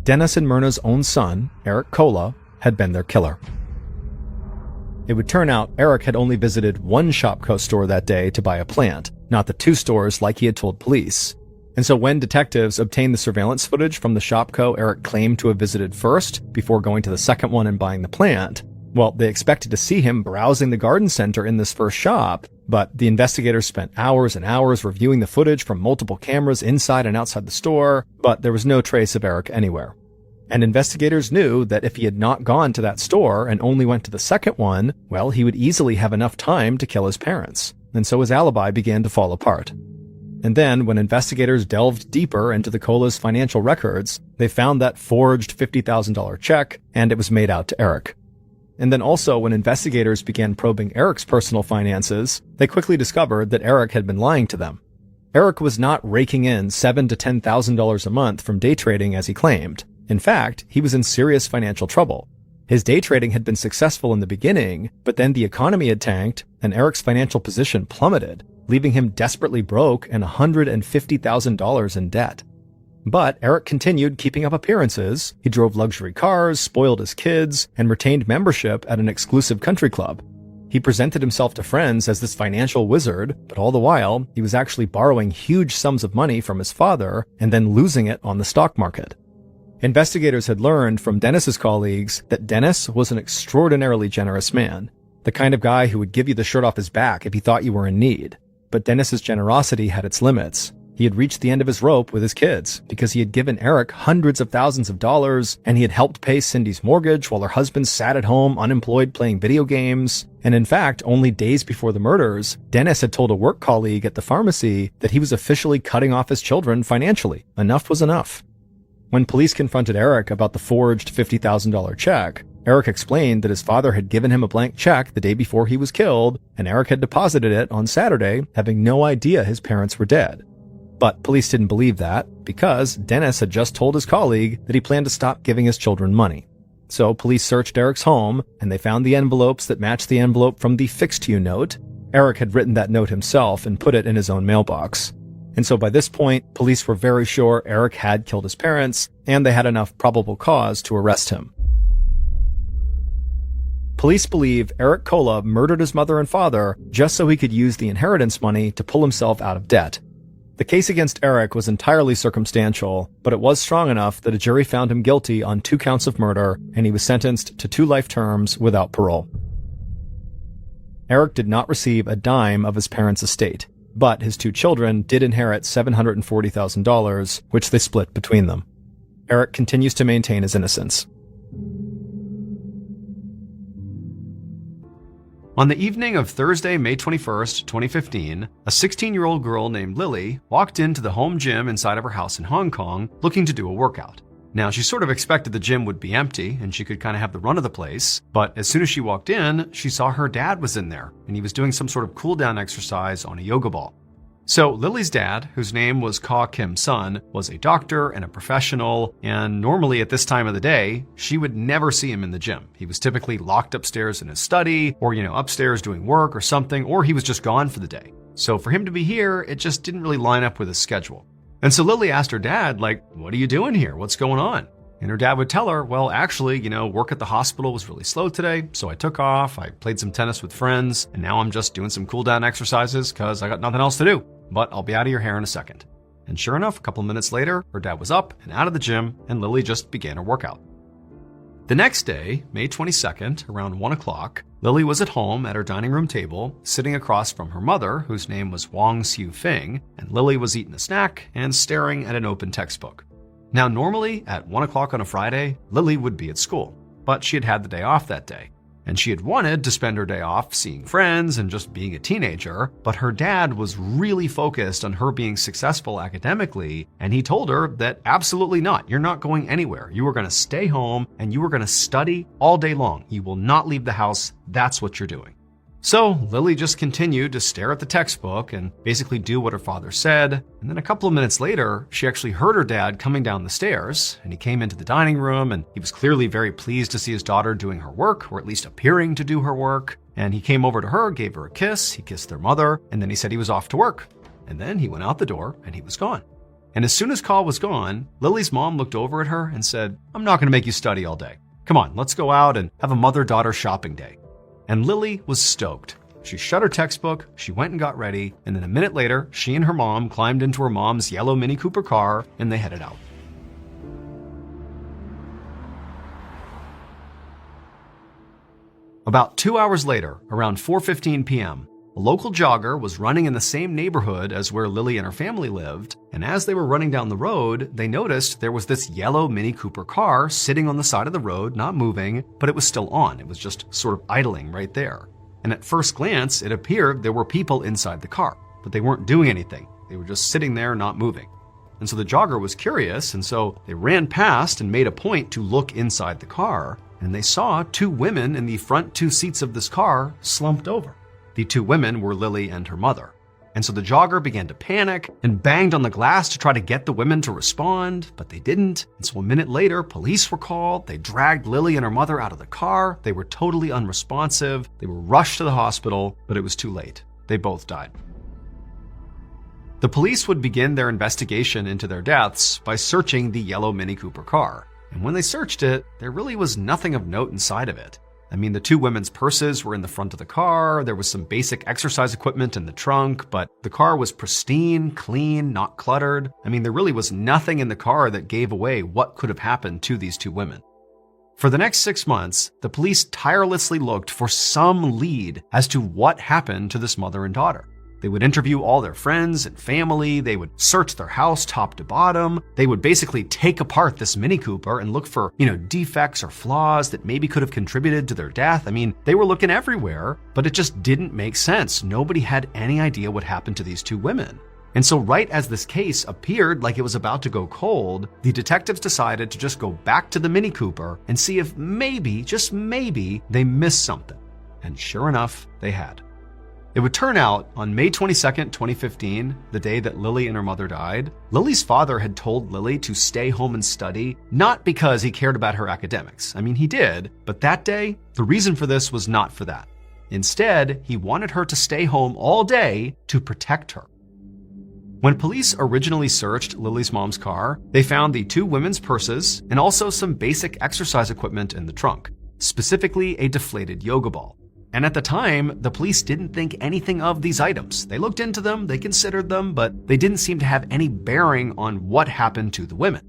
Dennis and Myrna's own son, Eric Kola, had been their killer. It would turn out Eric had only visited one Shopko store that day to buy a plant, not the two stores like he had told police. And so when detectives obtained the surveillance footage from the Shopko Eric claimed to have visited first, before going to the second one and buying the plant, well, they expected to see him browsing the garden center in this first shop, but the investigators spent hours and hours reviewing the footage from multiple cameras inside and outside the store, but there was no trace of Eric anywhere. And investigators knew that if he had not gone to that store and only went to the second one, well, he would easily have enough time to kill his parents. And so his alibi began to fall apart. And then, when investigators delved deeper into the Kola's financial records, they found that forged $50,000 check, and it was made out to Eric. And then also, when investigators began probing Eric's personal finances, they quickly discovered that Eric had been lying to them. Eric was not raking in $7,000 to $10,000 a month from day trading as he claimed. In fact, he was in serious financial trouble. His day trading had been successful in the beginning, but then the economy had tanked, and Eric's financial position plummeted, leaving him desperately broke and $150,000 in debt. But Eric continued keeping up appearances. He drove luxury cars, spoiled his kids, and retained membership at an exclusive country club. He presented himself to friends as this financial wizard, but all the while, he was actually borrowing huge sums of money from his father and then losing it on the stock market. Investigators had learned from Dennis's colleagues that Dennis was an extraordinarily generous man, the kind of guy who would give you the shirt off his back if he thought you were in need. But Dennis's generosity had its limits. He had reached the end of his rope with his kids because he had given Eric hundreds of thousands of dollars, and he had helped pay Cindy's mortgage while her husband sat at home unemployed playing video games. And in fact, only days before the murders, Dennis had told a work colleague at the pharmacy that he was officially cutting off his children financially. Enough was enough. When police confronted Eric about the forged $50,000 check, Eric explained that his father had given him a blank check the day before he was killed, and Eric had deposited it on Saturday, having no idea his parents were dead. But police didn't believe that, because Dennis had just told his colleague that he planned to stop giving his children money. So police searched Eric's home, and they found the envelopes that matched the envelope from the Fixed You note. Eric had written that note himself and put it in his own mailbox. And so by this point, police were very sure Eric had killed his parents, and they had enough probable cause to arrest him. Police believe Eric Kola murdered his mother and father just so he could use the inheritance money to pull himself out of debt. The case against Eric was entirely circumstantial, but it was strong enough that a jury found him guilty on 2 counts of murder, and he was sentenced to 2 life terms without parole. Eric did not receive a dime of his parents' estate, but his 2 children did inherit $740,000, which they split between them. Eric continues to maintain his innocence. On the evening of Thursday, May 21st, 2015, a 16-year-old girl named Lily walked into the home gym inside of her house in Hong Kong looking to do a workout. Now, she sort of expected the gym would be empty and she could kind of have the run of the place, but as soon as she walked in, she saw her dad was in there and he was doing some sort of cool-down exercise on a yoga ball. So Lily's dad, whose name was Ka Kim Sun, was a doctor and a professional, and normally at this time of the day, she would never see him in the gym. He was typically locked upstairs in his study, or upstairs doing work or something, or he was just gone for the day. So for him to be here, it just didn't really line up with his schedule. And so Lily asked her dad, what are you doing here? What's going on? And her dad would tell her, well, actually, work at the hospital was really slow today, so I took off, I played some tennis with friends, and now I'm just doing some cool down exercises because I got nothing else to do. But I'll be out of your hair in a second. And sure enough, a couple of minutes later, her dad was up and out of the gym, and Lily just began her workout. The next day, May 22nd, around 1 o'clock, Lily was at home at her dining room table, sitting across from her mother, whose name was Wang Xiu Fing, and Lily was eating a snack and staring at an open textbook. Now, normally, at 1 o'clock on a Friday, Lily would be at school, but she had the day off that day. And she had wanted to spend her day off seeing friends and just being a teenager, but her dad was really focused on her being successful academically, and he told her that absolutely not. You're not going anywhere. You are going to stay home and you are going to study all day long. You will not leave the house. That's what you're doing. So Lily just continued to stare at the textbook and basically do what her father said. And then a couple of minutes later, she actually heard her dad coming down the stairs, and he came into the dining room, and he was clearly very pleased to see his daughter doing her work, or at least appearing to do her work. And he came over to her, gave her a kiss, he kissed their mother, and then he said he was off to work. And then he went out the door and he was gone. And as soon as Carl was gone, Lily's mom looked over at her and said, I'm not going to make you study all day. Come on, let's go out and have a mother-daughter shopping day. And Lily was stoked. She shut her textbook, she went and got ready, and then a minute later, she and her mom climbed into her mom's yellow Mini Cooper car and they headed out. About 2 hours later, around 4:15 p.m., a local jogger was running in the same neighborhood as where Lily and her family lived, and as they were running down the road, they noticed there was this yellow Mini Cooper car sitting on the side of the road, not moving, but it was still on. It was just sort of idling right there. And at first glance, it appeared there were people inside the car, but they weren't doing anything. They were just sitting there, not moving. And so the jogger was curious, and so they ran past and made a point to look inside the car, and they saw 2 women in the front 2 seats of this car slumped over. The 2 women were Lily and her mother. And so the jogger began to panic and banged on the glass to try to get the women to respond, but they didn't. And so a minute later, police were called. They dragged Lily and her mother out of the car. They were totally unresponsive. They were rushed to the hospital, but it was too late. They both died. The police would begin their investigation into their deaths by searching the yellow Mini Cooper car. And when they searched it, there really was nothing of note inside of it. I mean, the 2 women's purses were in the front of the car, there was some basic exercise equipment in the trunk, but the car was pristine, clean, not cluttered. I mean, there really was nothing in the car that gave away what could have happened to these 2 women. For the next 6 months, the police tirelessly looked for some lead as to what happened to this mother and daughter. They would interview all their friends and family. They would search their house top to bottom. They would basically take apart this Mini Cooper and look for, defects or flaws that maybe could have contributed to their death. I mean, they were looking everywhere, but it just didn't make sense. Nobody had any idea what happened to these 2 women. And so right as this case appeared like it was about to go cold, the detectives decided to just go back to the Mini Cooper and see if maybe, just maybe, they missed something. And sure enough, they had. It would turn out on May 22nd, 2015, the day that Lily and her mother died, Lily's father had told Lily to stay home and study, not because he cared about her academics. I mean, he did, but that day, the reason for this was not for that. Instead, he wanted her to stay home all day to protect her. When police originally searched Lily's mom's car, they found the 2 women's purses and also some basic exercise equipment in the trunk, specifically a deflated yoga ball. And at the time, the police didn't think anything of these items. They looked into them, they considered them, but they didn't seem to have any bearing on what happened to the women.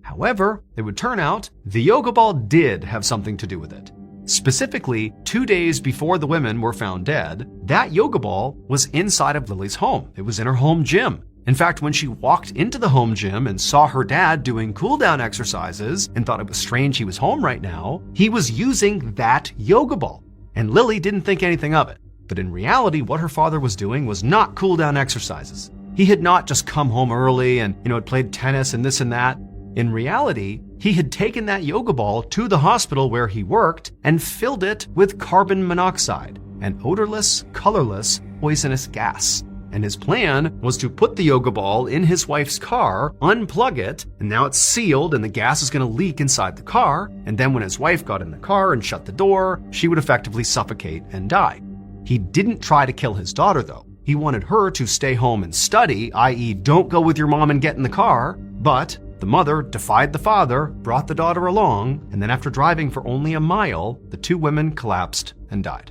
However, it would turn out the yoga ball did have something to do with it. Specifically, 2 days before the women were found dead, that yoga ball was inside of Lily's home. It was in her home gym. In fact, when she walked into the home gym and saw her dad doing cool-down exercises and thought it was strange he was home right now, he was using that yoga ball. And Lily didn't think anything of it. But in reality, what her father was doing was not cool-down exercises. He had not just come home early and, had played tennis and this and that. In reality, he had taken that yoga ball to the hospital where he worked and filled it with carbon monoxide, an odorless, colorless, poisonous gas. And his plan was to put the yoga ball in his wife's car, unplug it, and now it's sealed and the gas is going to leak inside the car. And then when his wife got in the car and shut the door, she would effectively suffocate and die. He didn't try to kill his daughter, though. He wanted her to stay home and study, i.e. don't go with your mom and get in the car. But the mother defied the father, brought the daughter along, and then after driving for only a mile, the two women collapsed and died.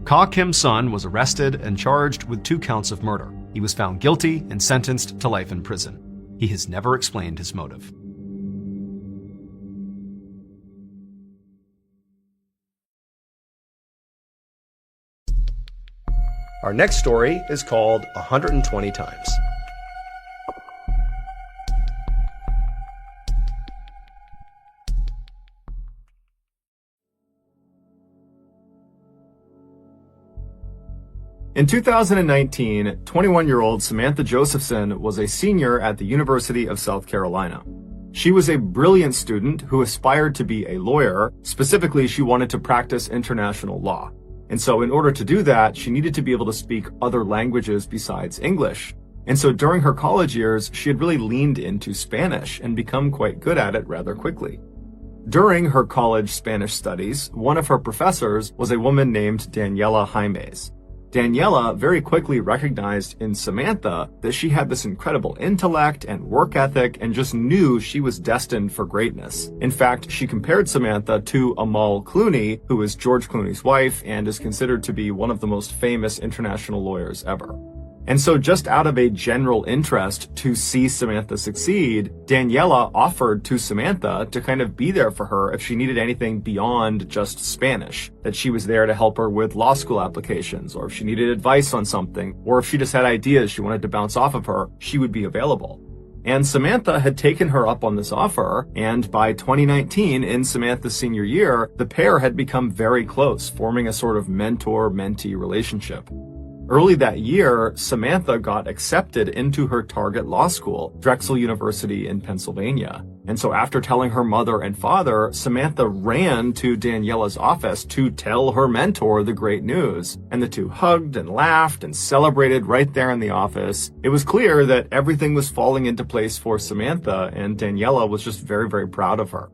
Ka Kim's son was arrested and charged with 2 counts of murder. He was found guilty and sentenced to life in prison. He has never explained his motive. Our next story is called 120 Times. In 2019, 21-year-old Samantha Josephson was a senior at the University of South Carolina. She was a brilliant student who aspired to be a lawyer. Specifically, she wanted to practice international law. And so in order to do that, she needed to be able to speak other languages besides English. And so during her college years, she had really leaned into Spanish and become quite good at it rather quickly. During her college Spanish studies, one of her professors was a woman named Daniela Jaimes. Daniela very quickly recognized in Samantha that she had this incredible intellect and work ethic and just knew she was destined for greatness. In fact, she compared Samantha to Amal Clooney, who is George Clooney's wife and is considered to be one of the most famous international lawyers ever. And so just out of a general interest to see Samantha succeed, Daniela offered to Samantha to kind of be there for her if she needed anything beyond just Spanish, that she was there to help her with law school applications, or if she needed advice on something, or if she just had ideas she wanted to bounce off of her, she would be available. And Samantha had taken her up on this offer, and by 2019, in Samantha's senior year, the pair had become very close, forming a sort of mentor-mentee relationship. Early that year, Samantha got accepted into her target law school, Drexel University in Pennsylvania. And so after telling her mother and father, Samantha ran to Daniela's office to tell her mentor the great news. And the two hugged and laughed and celebrated right there in the office. It was clear that everything was falling into place for Samantha, and Daniela was just very, very proud of her.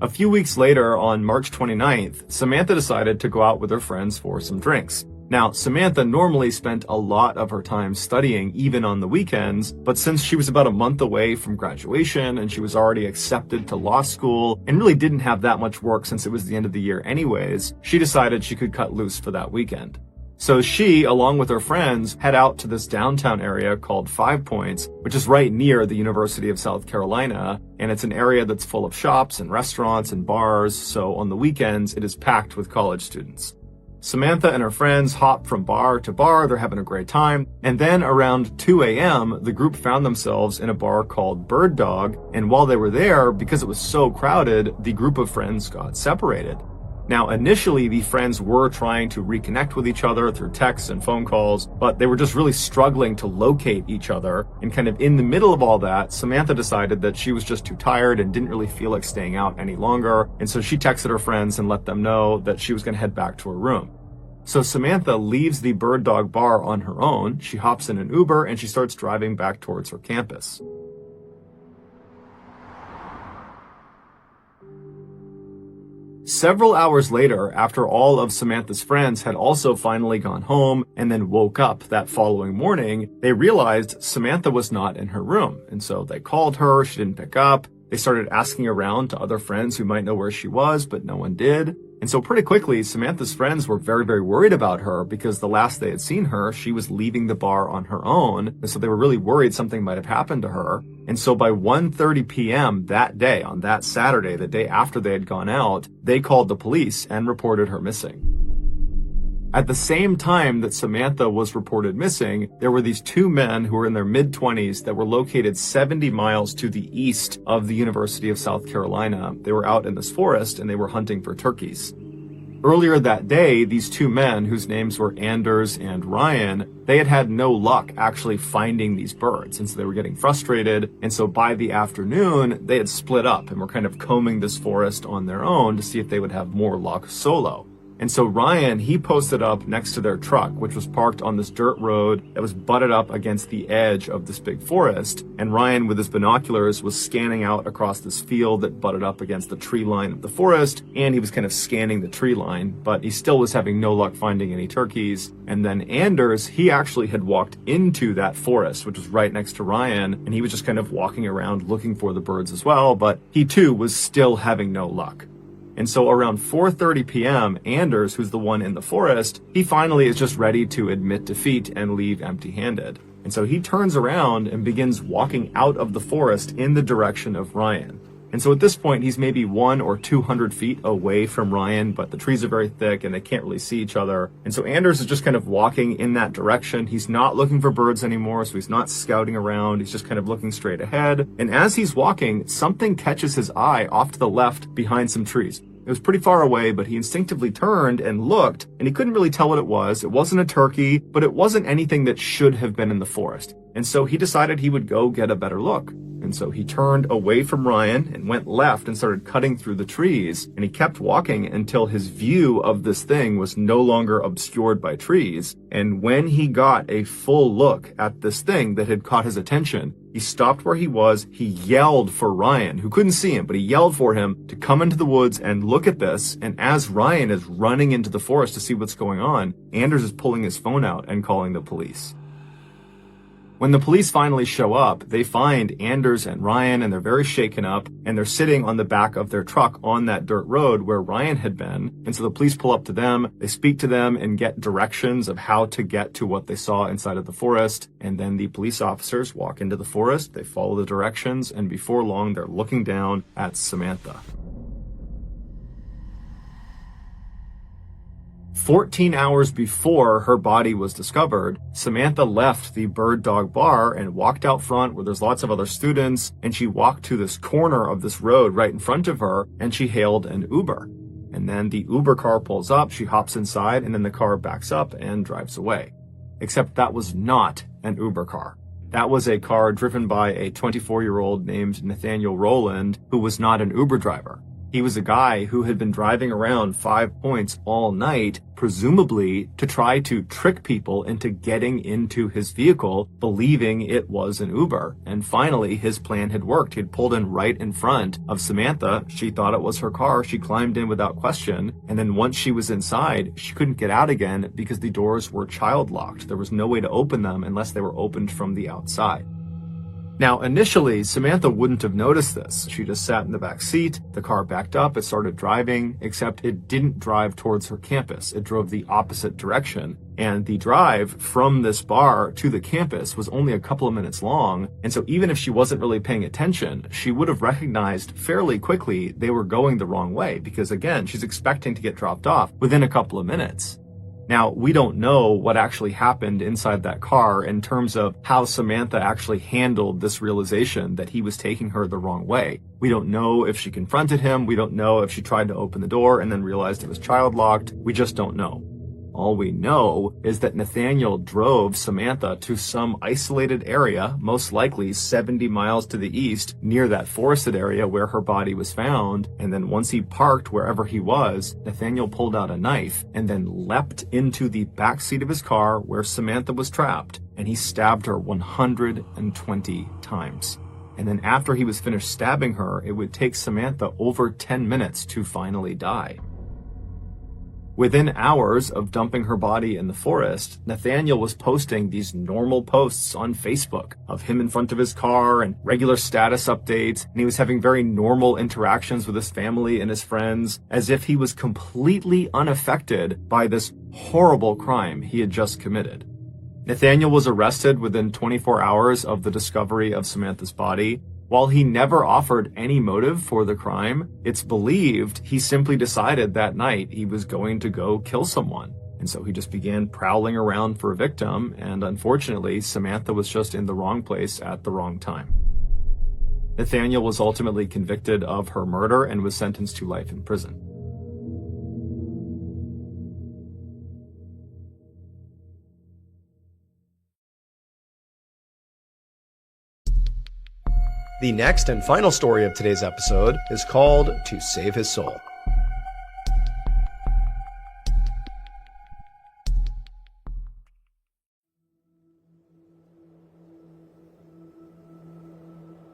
A few weeks later, on March 29th, Samantha decided to go out with her friends for some drinks. Now, Samantha normally spent a lot of her time studying, even on the weekends, but since she was about a month away from graduation and she was already accepted to law school and really didn't have that much work since it was the end of the year anyways, she decided she could cut loose for that weekend. So she, along with her friends, head out to this downtown area called 5 Points, which is right near the University of South Carolina, and it's an area that's full of shops and restaurants and bars, so on the weekends it is packed with college students. Samantha and her friends hop from bar to bar, they're having a great time, and then around 2 a.m., the group found themselves in a bar called Bird Dog, and while they were there, because it was so crowded, the group of friends got separated. Now, initially, the friends were trying to reconnect with each other through texts and phone calls, but they were just really struggling to locate each other, and kind of in the middle of all that, Samantha decided that she was just too tired and didn't really feel like staying out any longer, and so she texted her friends and let them know that she was going to head back to her room. So Samantha leaves the Bird Dog bar on her own, she hops in an Uber, and she starts driving back towards her campus. Several hours later, after all of Samantha's friends had also finally gone home and then woke up that following morning, they realized Samantha was not in her room. And so they called her, she didn't pick up. They started asking around to other friends who might know where she was, but no one did. And so pretty quickly, Samantha's friends were very, very worried about her because the last they had seen her, she was leaving the bar on her own. And so they were really worried something might have happened to her. And so by 1:30 p.m. that day, on that Saturday, the day after they had gone out, they called the police and reported her missing. At the same time that Samantha was reported missing, there were these two men who were in their mid-20s that were located 70 miles to the east of the University of South Carolina. They were out in this forest and they were hunting for turkeys. Earlier that day, these two men, whose names were Anders and Ryan, they had had no luck actually finding these birds, and so they were getting frustrated. And so by the afternoon, they had split up and were kind of combing this forest on their own to see if they would have more luck solo. And so Ryan, he posted up next to their truck, which was parked on this dirt road that was butted up against the edge of this big forest. And Ryan, with his binoculars, was scanning out across this field that butted up against the tree line of the forest. And he was kind of scanning the tree line, but he still was having no luck finding any turkeys. And then Anders, he actually had walked into that forest, which was right next to Ryan. And he was just kind of walking around looking for the birds as well, but he too was still having no luck. And so around 4:30 p.m., Anders, who's the one in the forest, he finally is just ready to admit defeat and leave empty-handed. And so he turns around and begins walking out of the forest in the direction of Ryan. And so at this point, he's maybe 100 or 200 feet away from Ryan, but the trees are very thick and they can't really see each other. And so Anders is just kind of walking in that direction. He's not looking for birds anymore, so he's not scouting around. He's just kind of looking straight ahead. And as he's walking, something catches his eye off to the left behind some trees. It was pretty far away, but he instinctively turned and looked, and he couldn't really tell what it was. It wasn't a turkey, but it wasn't anything that should have been in the forest. And so he decided he would go get a better look. And so he turned away from Ryan and went left and started cutting through the trees. And he kept walking until his view of this thing was no longer obscured by trees. And when he got a full look at this thing that had caught his attention, he stopped where he was. He yelled for Ryan, who couldn't see him, but he yelled for him to come into the woods and look at this. And as Ryan is running into the forest to see what's going on, Anders is pulling his phone out and calling the police. When the police finally show up, they find Anders and Ryan, and they're very shaken up, and they're sitting on the back of their truck on that dirt road where Ryan had been. And so the police pull up to them, they speak to them and get directions of how to get to what they saw inside of the forest. And then the police officers walk into the forest, they follow the directions, and before long, they're looking down at Samantha. 14 hours before her body was discovered, Samantha left the Bird Dog Bar and walked out front where there's lots of other students, and she walked to this corner of this road right in front of her, and she hailed an Uber. And then the Uber car pulls up, she hops inside, and then the car backs up and drives away. Except that was not an Uber car. That was a car driven by a 24-year-old named Nathaniel Rowland, who was not an Uber driver. He was a guy who had been driving around 5 Points all night, presumably to try to trick people into getting into his vehicle, believing it was an Uber. And finally, his plan had worked. He had pulled in right in front of Samantha. She thought it was her car. She climbed in without question. And then once she was inside, she couldn't get out again because the doors were child locked. There was no way to open them unless they were opened from the outside. Now, initially, Samantha wouldn't have noticed this. She just sat in the back seat, the car backed up, it started driving, except it didn't drive towards her campus. It drove the opposite direction. And the drive from this bar to the campus was only a couple of minutes long. And so even if she wasn't really paying attention, she would have recognized fairly quickly they were going the wrong way because, again, she's expecting to get dropped off within a couple of minutes. Now, we don't know what actually happened inside that car in terms of how Samantha actually handled this realization that he was taking her the wrong way. We don't know if she confronted him. We don't know if she tried to open the door and then realized it was child locked. We just don't know. All we know is that Nathaniel drove Samantha to some isolated area, most likely 70 miles to the east, near that forested area where her body was found. And then once he parked wherever he was, Nathaniel pulled out a knife and then leapt into the back seat of his car where Samantha was trapped, and he stabbed her 120 times. And then after he was finished stabbing her, it would take Samantha over 10 minutes to finally die. Within hours of dumping her body in the forest, Nathaniel was posting these normal posts on Facebook of him in front of his car and regular status updates, and he was having very normal interactions with his family and his friends, as if he was completely unaffected by this horrible crime he had just committed. Nathaniel was arrested within 24 hours of the discovery of Samantha's body. While he never offered any motive for the crime, it's believed he simply decided that night he was going to go kill someone. And so he just began prowling around for a victim, and unfortunately, Samantha was just in the wrong place at the wrong time. Nathaniel was ultimately convicted of her murder and was sentenced to life in prison. The next and final story of today's episode is called To Save His Soul.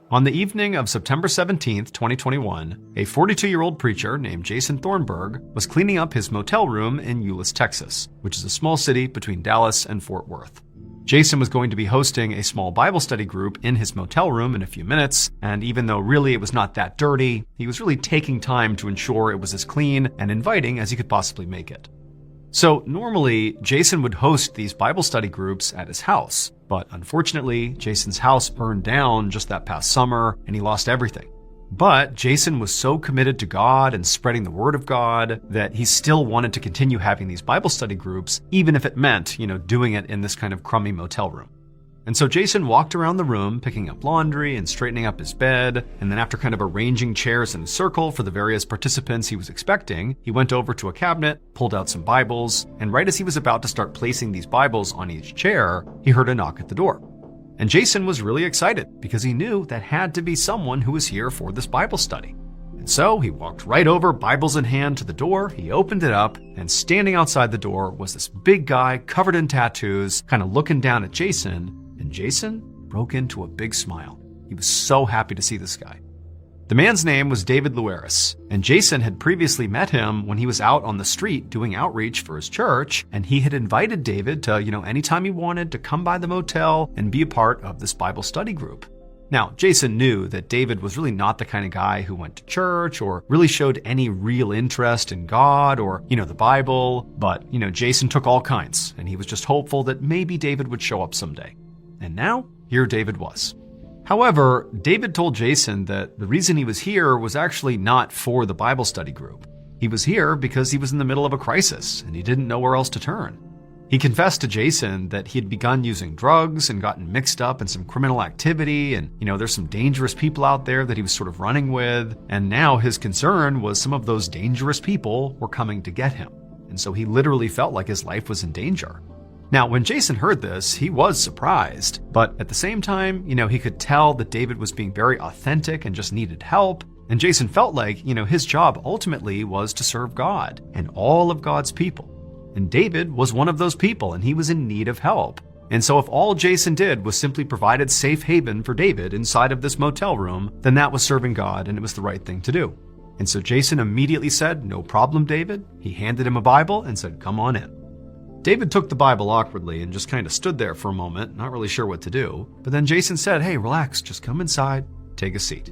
On the evening of September 17th, 2021, a 42-year-old preacher named Jason Thornburg was cleaning up his motel room in Euless, Texas, which is a small city between Dallas and Fort Worth. Jason was going to be hosting a small Bible study group in his motel room in a few minutes, and even though really it was not that dirty, he was really taking time to ensure it was as clean and inviting as he could possibly make it. So normally, Jason would host these Bible study groups at his house, but unfortunately, Jason's house burned down just that past summer, and he lost everything. But Jason was so committed to God and spreading the word of God that he still wanted to continue having these Bible study groups, even if it meant, doing it in this kind of crummy motel room. And so Jason walked around the room, picking up laundry and straightening up his bed, and then after kind of arranging chairs in a circle for the various participants he was expecting, he went over to a cabinet, pulled out some Bibles, and right as he was about to start placing these Bibles on each chair, he heard a knock at the door. And Jason was really excited because he knew that had to be someone who was here for this Bible study. And so he walked right over, Bibles in hand, to the door, he opened it up, and standing outside the door was this big guy covered in tattoos, kind of looking down at Jason, and Jason broke into a big smile. He was so happy to see this guy. The man's name was David Luaris, and Jason had previously met him when he was out on the street doing outreach for his church, and he had invited David to, anytime he wanted to come by the motel and be a part of this Bible study group. Now, Jason knew that David was really not the kind of guy who went to church or really showed any real interest in God or, the Bible, but, Jason took all kinds, and he was just hopeful that maybe David would show up someday. And now, here David was. However, David told Jason that the reason he was here was actually not for the Bible study group. He was here because he was in the middle of a crisis and he didn't know where else to turn. He confessed to Jason that he had begun using drugs and gotten mixed up in some criminal activity, and there's some dangerous people out there that he was sort of running with, and now his concern was some of those dangerous people were coming to get him. And so he literally felt like his life was in danger. Now, when Jason heard this, he was surprised, but at the same time, he could tell that David was being very authentic and just needed help, and Jason felt like, his job ultimately was to serve God and all of God's people. And David was one of those people, and he was in need of help. And so if all Jason did was simply provided safe haven for David inside of this motel room, then that was serving God, and it was the right thing to do. And so Jason immediately said, "No problem, David." He handed him a Bible and said, "Come on in." David took the Bible awkwardly and just kind of stood there for a moment, not really sure what to do. But then Jason said, "Hey, relax, just come inside, take a seat."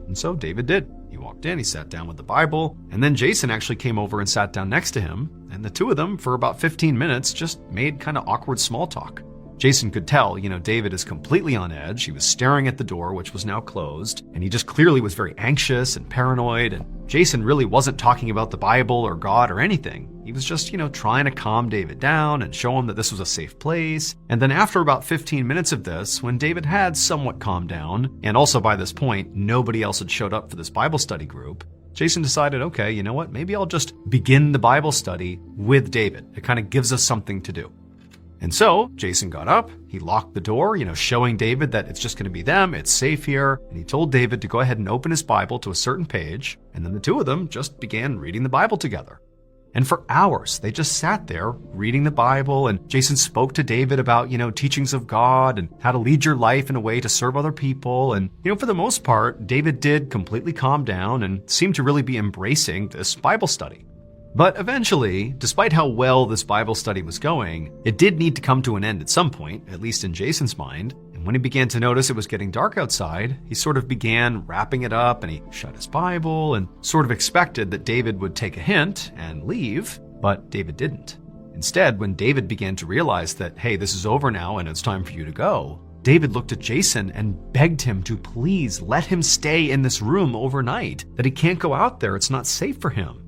And so David did. He walked in, he sat down with the Bible, and then Jason actually came over and sat down next to him, and the two of them, for about 15 minutes, just made kind of awkward small talk. Jason could tell, David is completely on edge. He was staring at the door, which was now closed, and he just clearly was very anxious and paranoid, and Jason really wasn't talking about the Bible or God or anything. He was just, trying to calm David down and show him that this was a safe place. And then after about 15 minutes of this, when David had somewhat calmed down, and also by this point, nobody else had showed up for this Bible study group, Jason decided, okay, you know what, maybe I'll just begin the Bible study with David. It kind of gives us something to do. And so Jason got up, he locked the door, showing David that it's just going to be them, it's safe here. And he told David to go ahead and open his Bible to a certain page. And then the two of them just began reading the Bible together. And for hours, they just sat there reading the Bible, and Jason spoke to David about, teachings of God and how to lead your life in a way to serve other people. And, for the most part, David did completely calm down and seemed to really be embracing this Bible study. But eventually, despite how well this Bible study was going, it did need to come to an end at some point, at least in Jason's mind. And when he began to notice it was getting dark outside, he sort of began wrapping it up and he shut his Bible and sort of expected that David would take a hint and leave, but David didn't. Instead, when David began to realize that, hey, this is over now and it's time for you to go, David looked at Jason and begged him to please let him stay in this room overnight, that he can't go out there, it's not safe for him.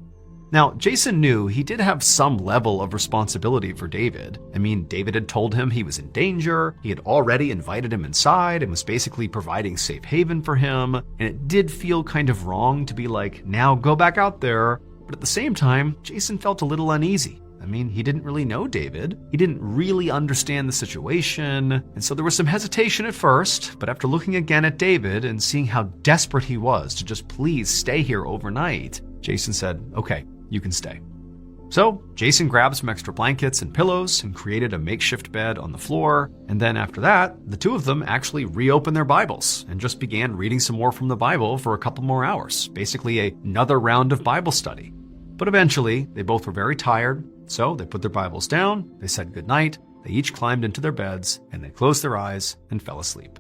Now, Jason knew he did have some level of responsibility for David. I mean, David had told him he was in danger, he had already invited him inside and was basically providing safe haven for him, and it did feel kind of wrong to be like, now go back out there. But at the same time, Jason felt a little uneasy. I mean, he didn't really know David. He didn't really understand the situation. And so there was some hesitation at first, but after looking again at David and seeing how desperate he was to just please stay here overnight, Jason said, okay, you can stay. So Jason grabbed some extra blankets and pillows and created a makeshift bed on the floor. And then after that, the two of them actually reopened their Bibles and just began reading some more from the Bible for a couple more hours, basically another round of Bible study. But eventually, they both were very tired, so they put their Bibles down, they said goodnight, they each climbed into their beds, and they closed their eyes and fell asleep.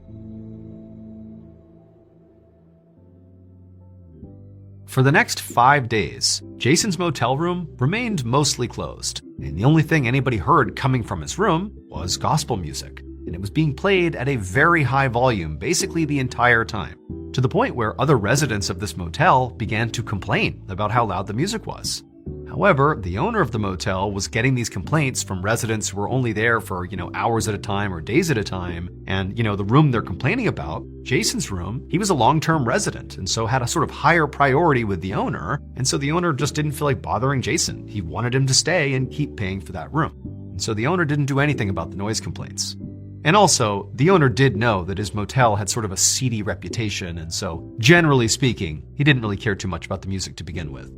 For the next 5 days, Jason's motel room remained mostly closed, and the only thing anybody heard coming from his room was gospel music, and it was being played at a very high volume basically the entire time, to the point where other residents of this motel began to complain about how loud the music was. However, the owner of the motel was getting these complaints from residents who were only there for, hours at a time or days at a time. And, the room they're complaining about, Jason's room, he was a long-term resident and so had a sort of higher priority with the owner. And so the owner just didn't feel like bothering Jason. He wanted him to stay and keep paying for that room. And so the owner didn't do anything about the noise complaints. And also, the owner did know that his motel had sort of a seedy reputation. And so, generally speaking, he didn't really care too much about the music to begin with.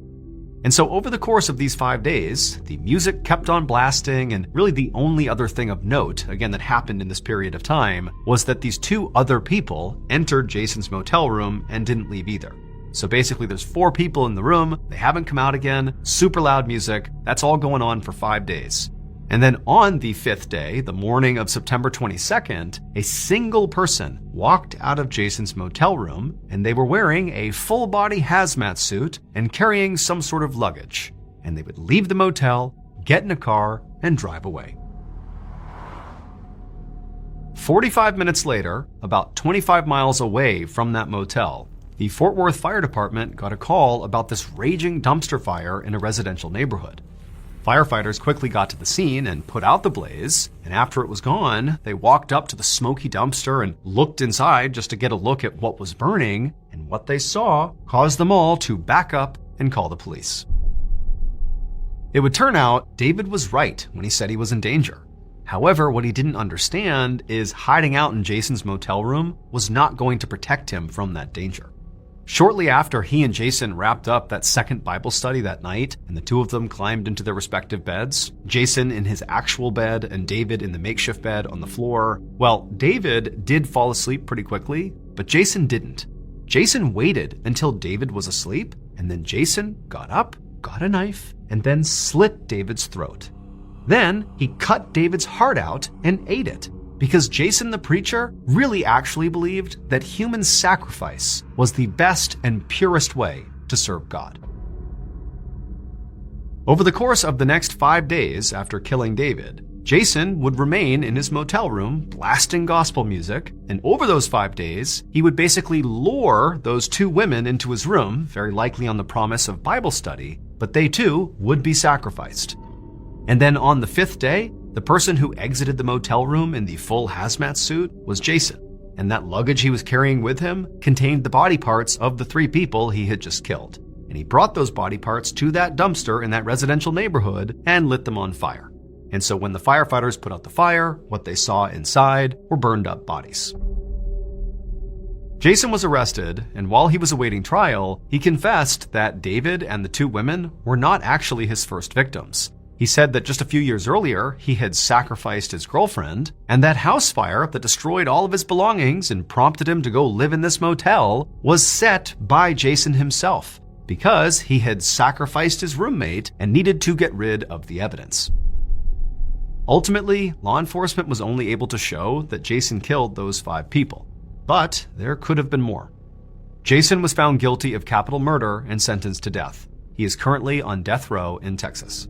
And so over the course of these 5 days, the music kept on blasting, and really the only other thing of note, again, that happened in this period of time, was that these two other people entered Jason's motel room and didn't leave either. So basically there's 4 people in the room, they haven't come out again, super loud music, that's all going on for 5 days. And then on the 5th day, the morning of September 22nd, a single person walked out of Jason's motel room, and they were wearing a full-body hazmat suit and carrying some sort of luggage. And they would leave the motel, get in a car, and drive away. 45 minutes later, about 25 miles away from that motel, the Fort Worth Fire Department got a call about this raging dumpster fire in a residential neighborhood. Firefighters quickly got to the scene and put out the blaze, and after it was gone, they walked up to the smoky dumpster and looked inside just to get a look at what was burning, and what they saw caused them all to back up and call the police. It would turn out David was right when he said he was in danger. However, what he didn't understand is hiding out in Jason's motel room was not going to protect him from that danger. Shortly after he and Jason wrapped up that second Bible study that night, and the two of them climbed into their respective beds, Jason in his actual bed and David in the makeshift bed on the floor, well, David did fall asleep pretty quickly, but Jason didn't. Jason waited until David was asleep, and then Jason got up, got a knife, and then slit David's throat. Then he cut David's heart out and ate it, because Jason the preacher really actually believed that human sacrifice was the best and purest way to serve God. Over the course of the next 5 days after killing David, Jason would remain in his motel room blasting gospel music, and over those 5 days, he would basically lure those 2 women into his room, very likely on the promise of Bible study, but they too would be sacrificed. And then on the 5th day, the person who exited the motel room in the full hazmat suit was Jason, and that luggage he was carrying with him contained the body parts of the 3 people he had just killed. And he brought those body parts to that dumpster in that residential neighborhood and lit them on fire. And so when the firefighters put out the fire, what they saw inside were burned up bodies. Jason was arrested, and while he was awaiting trial, he confessed that David and the 2 women were not actually his first victims. He said that just a few years earlier, he had sacrificed his girlfriend, and that house fire that destroyed all of his belongings and prompted him to go live in this motel was set by Jason himself. because he had sacrificed his roommate and needed to get rid of the evidence. Ultimately, law enforcement was only able to show that Jason killed those 5 people, but there could have been more. Jason was found guilty of capital murder and sentenced to death. He is currently on death row in Texas.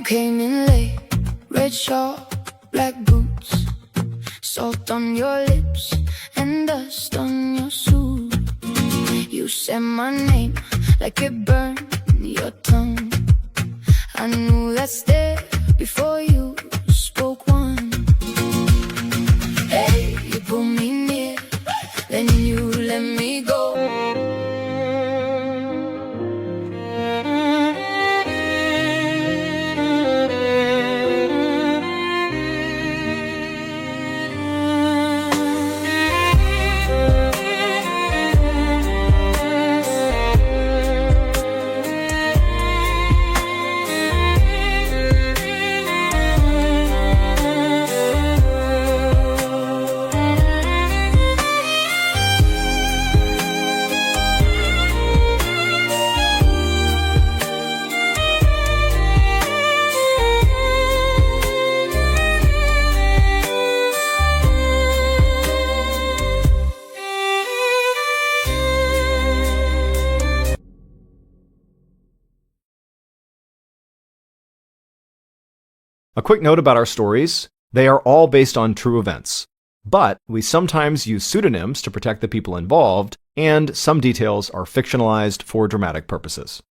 Came in late, red shawl, black boots, salt on your lips and dust on your suit. You said my name like it burned your tongue. I knew that stare before you spoke one. Hey, you pulled me near, then you let me go. A quick note about our stories. They are all based on true events, but we sometimes use pseudonyms to protect the people involved, and some details are fictionalized for dramatic purposes.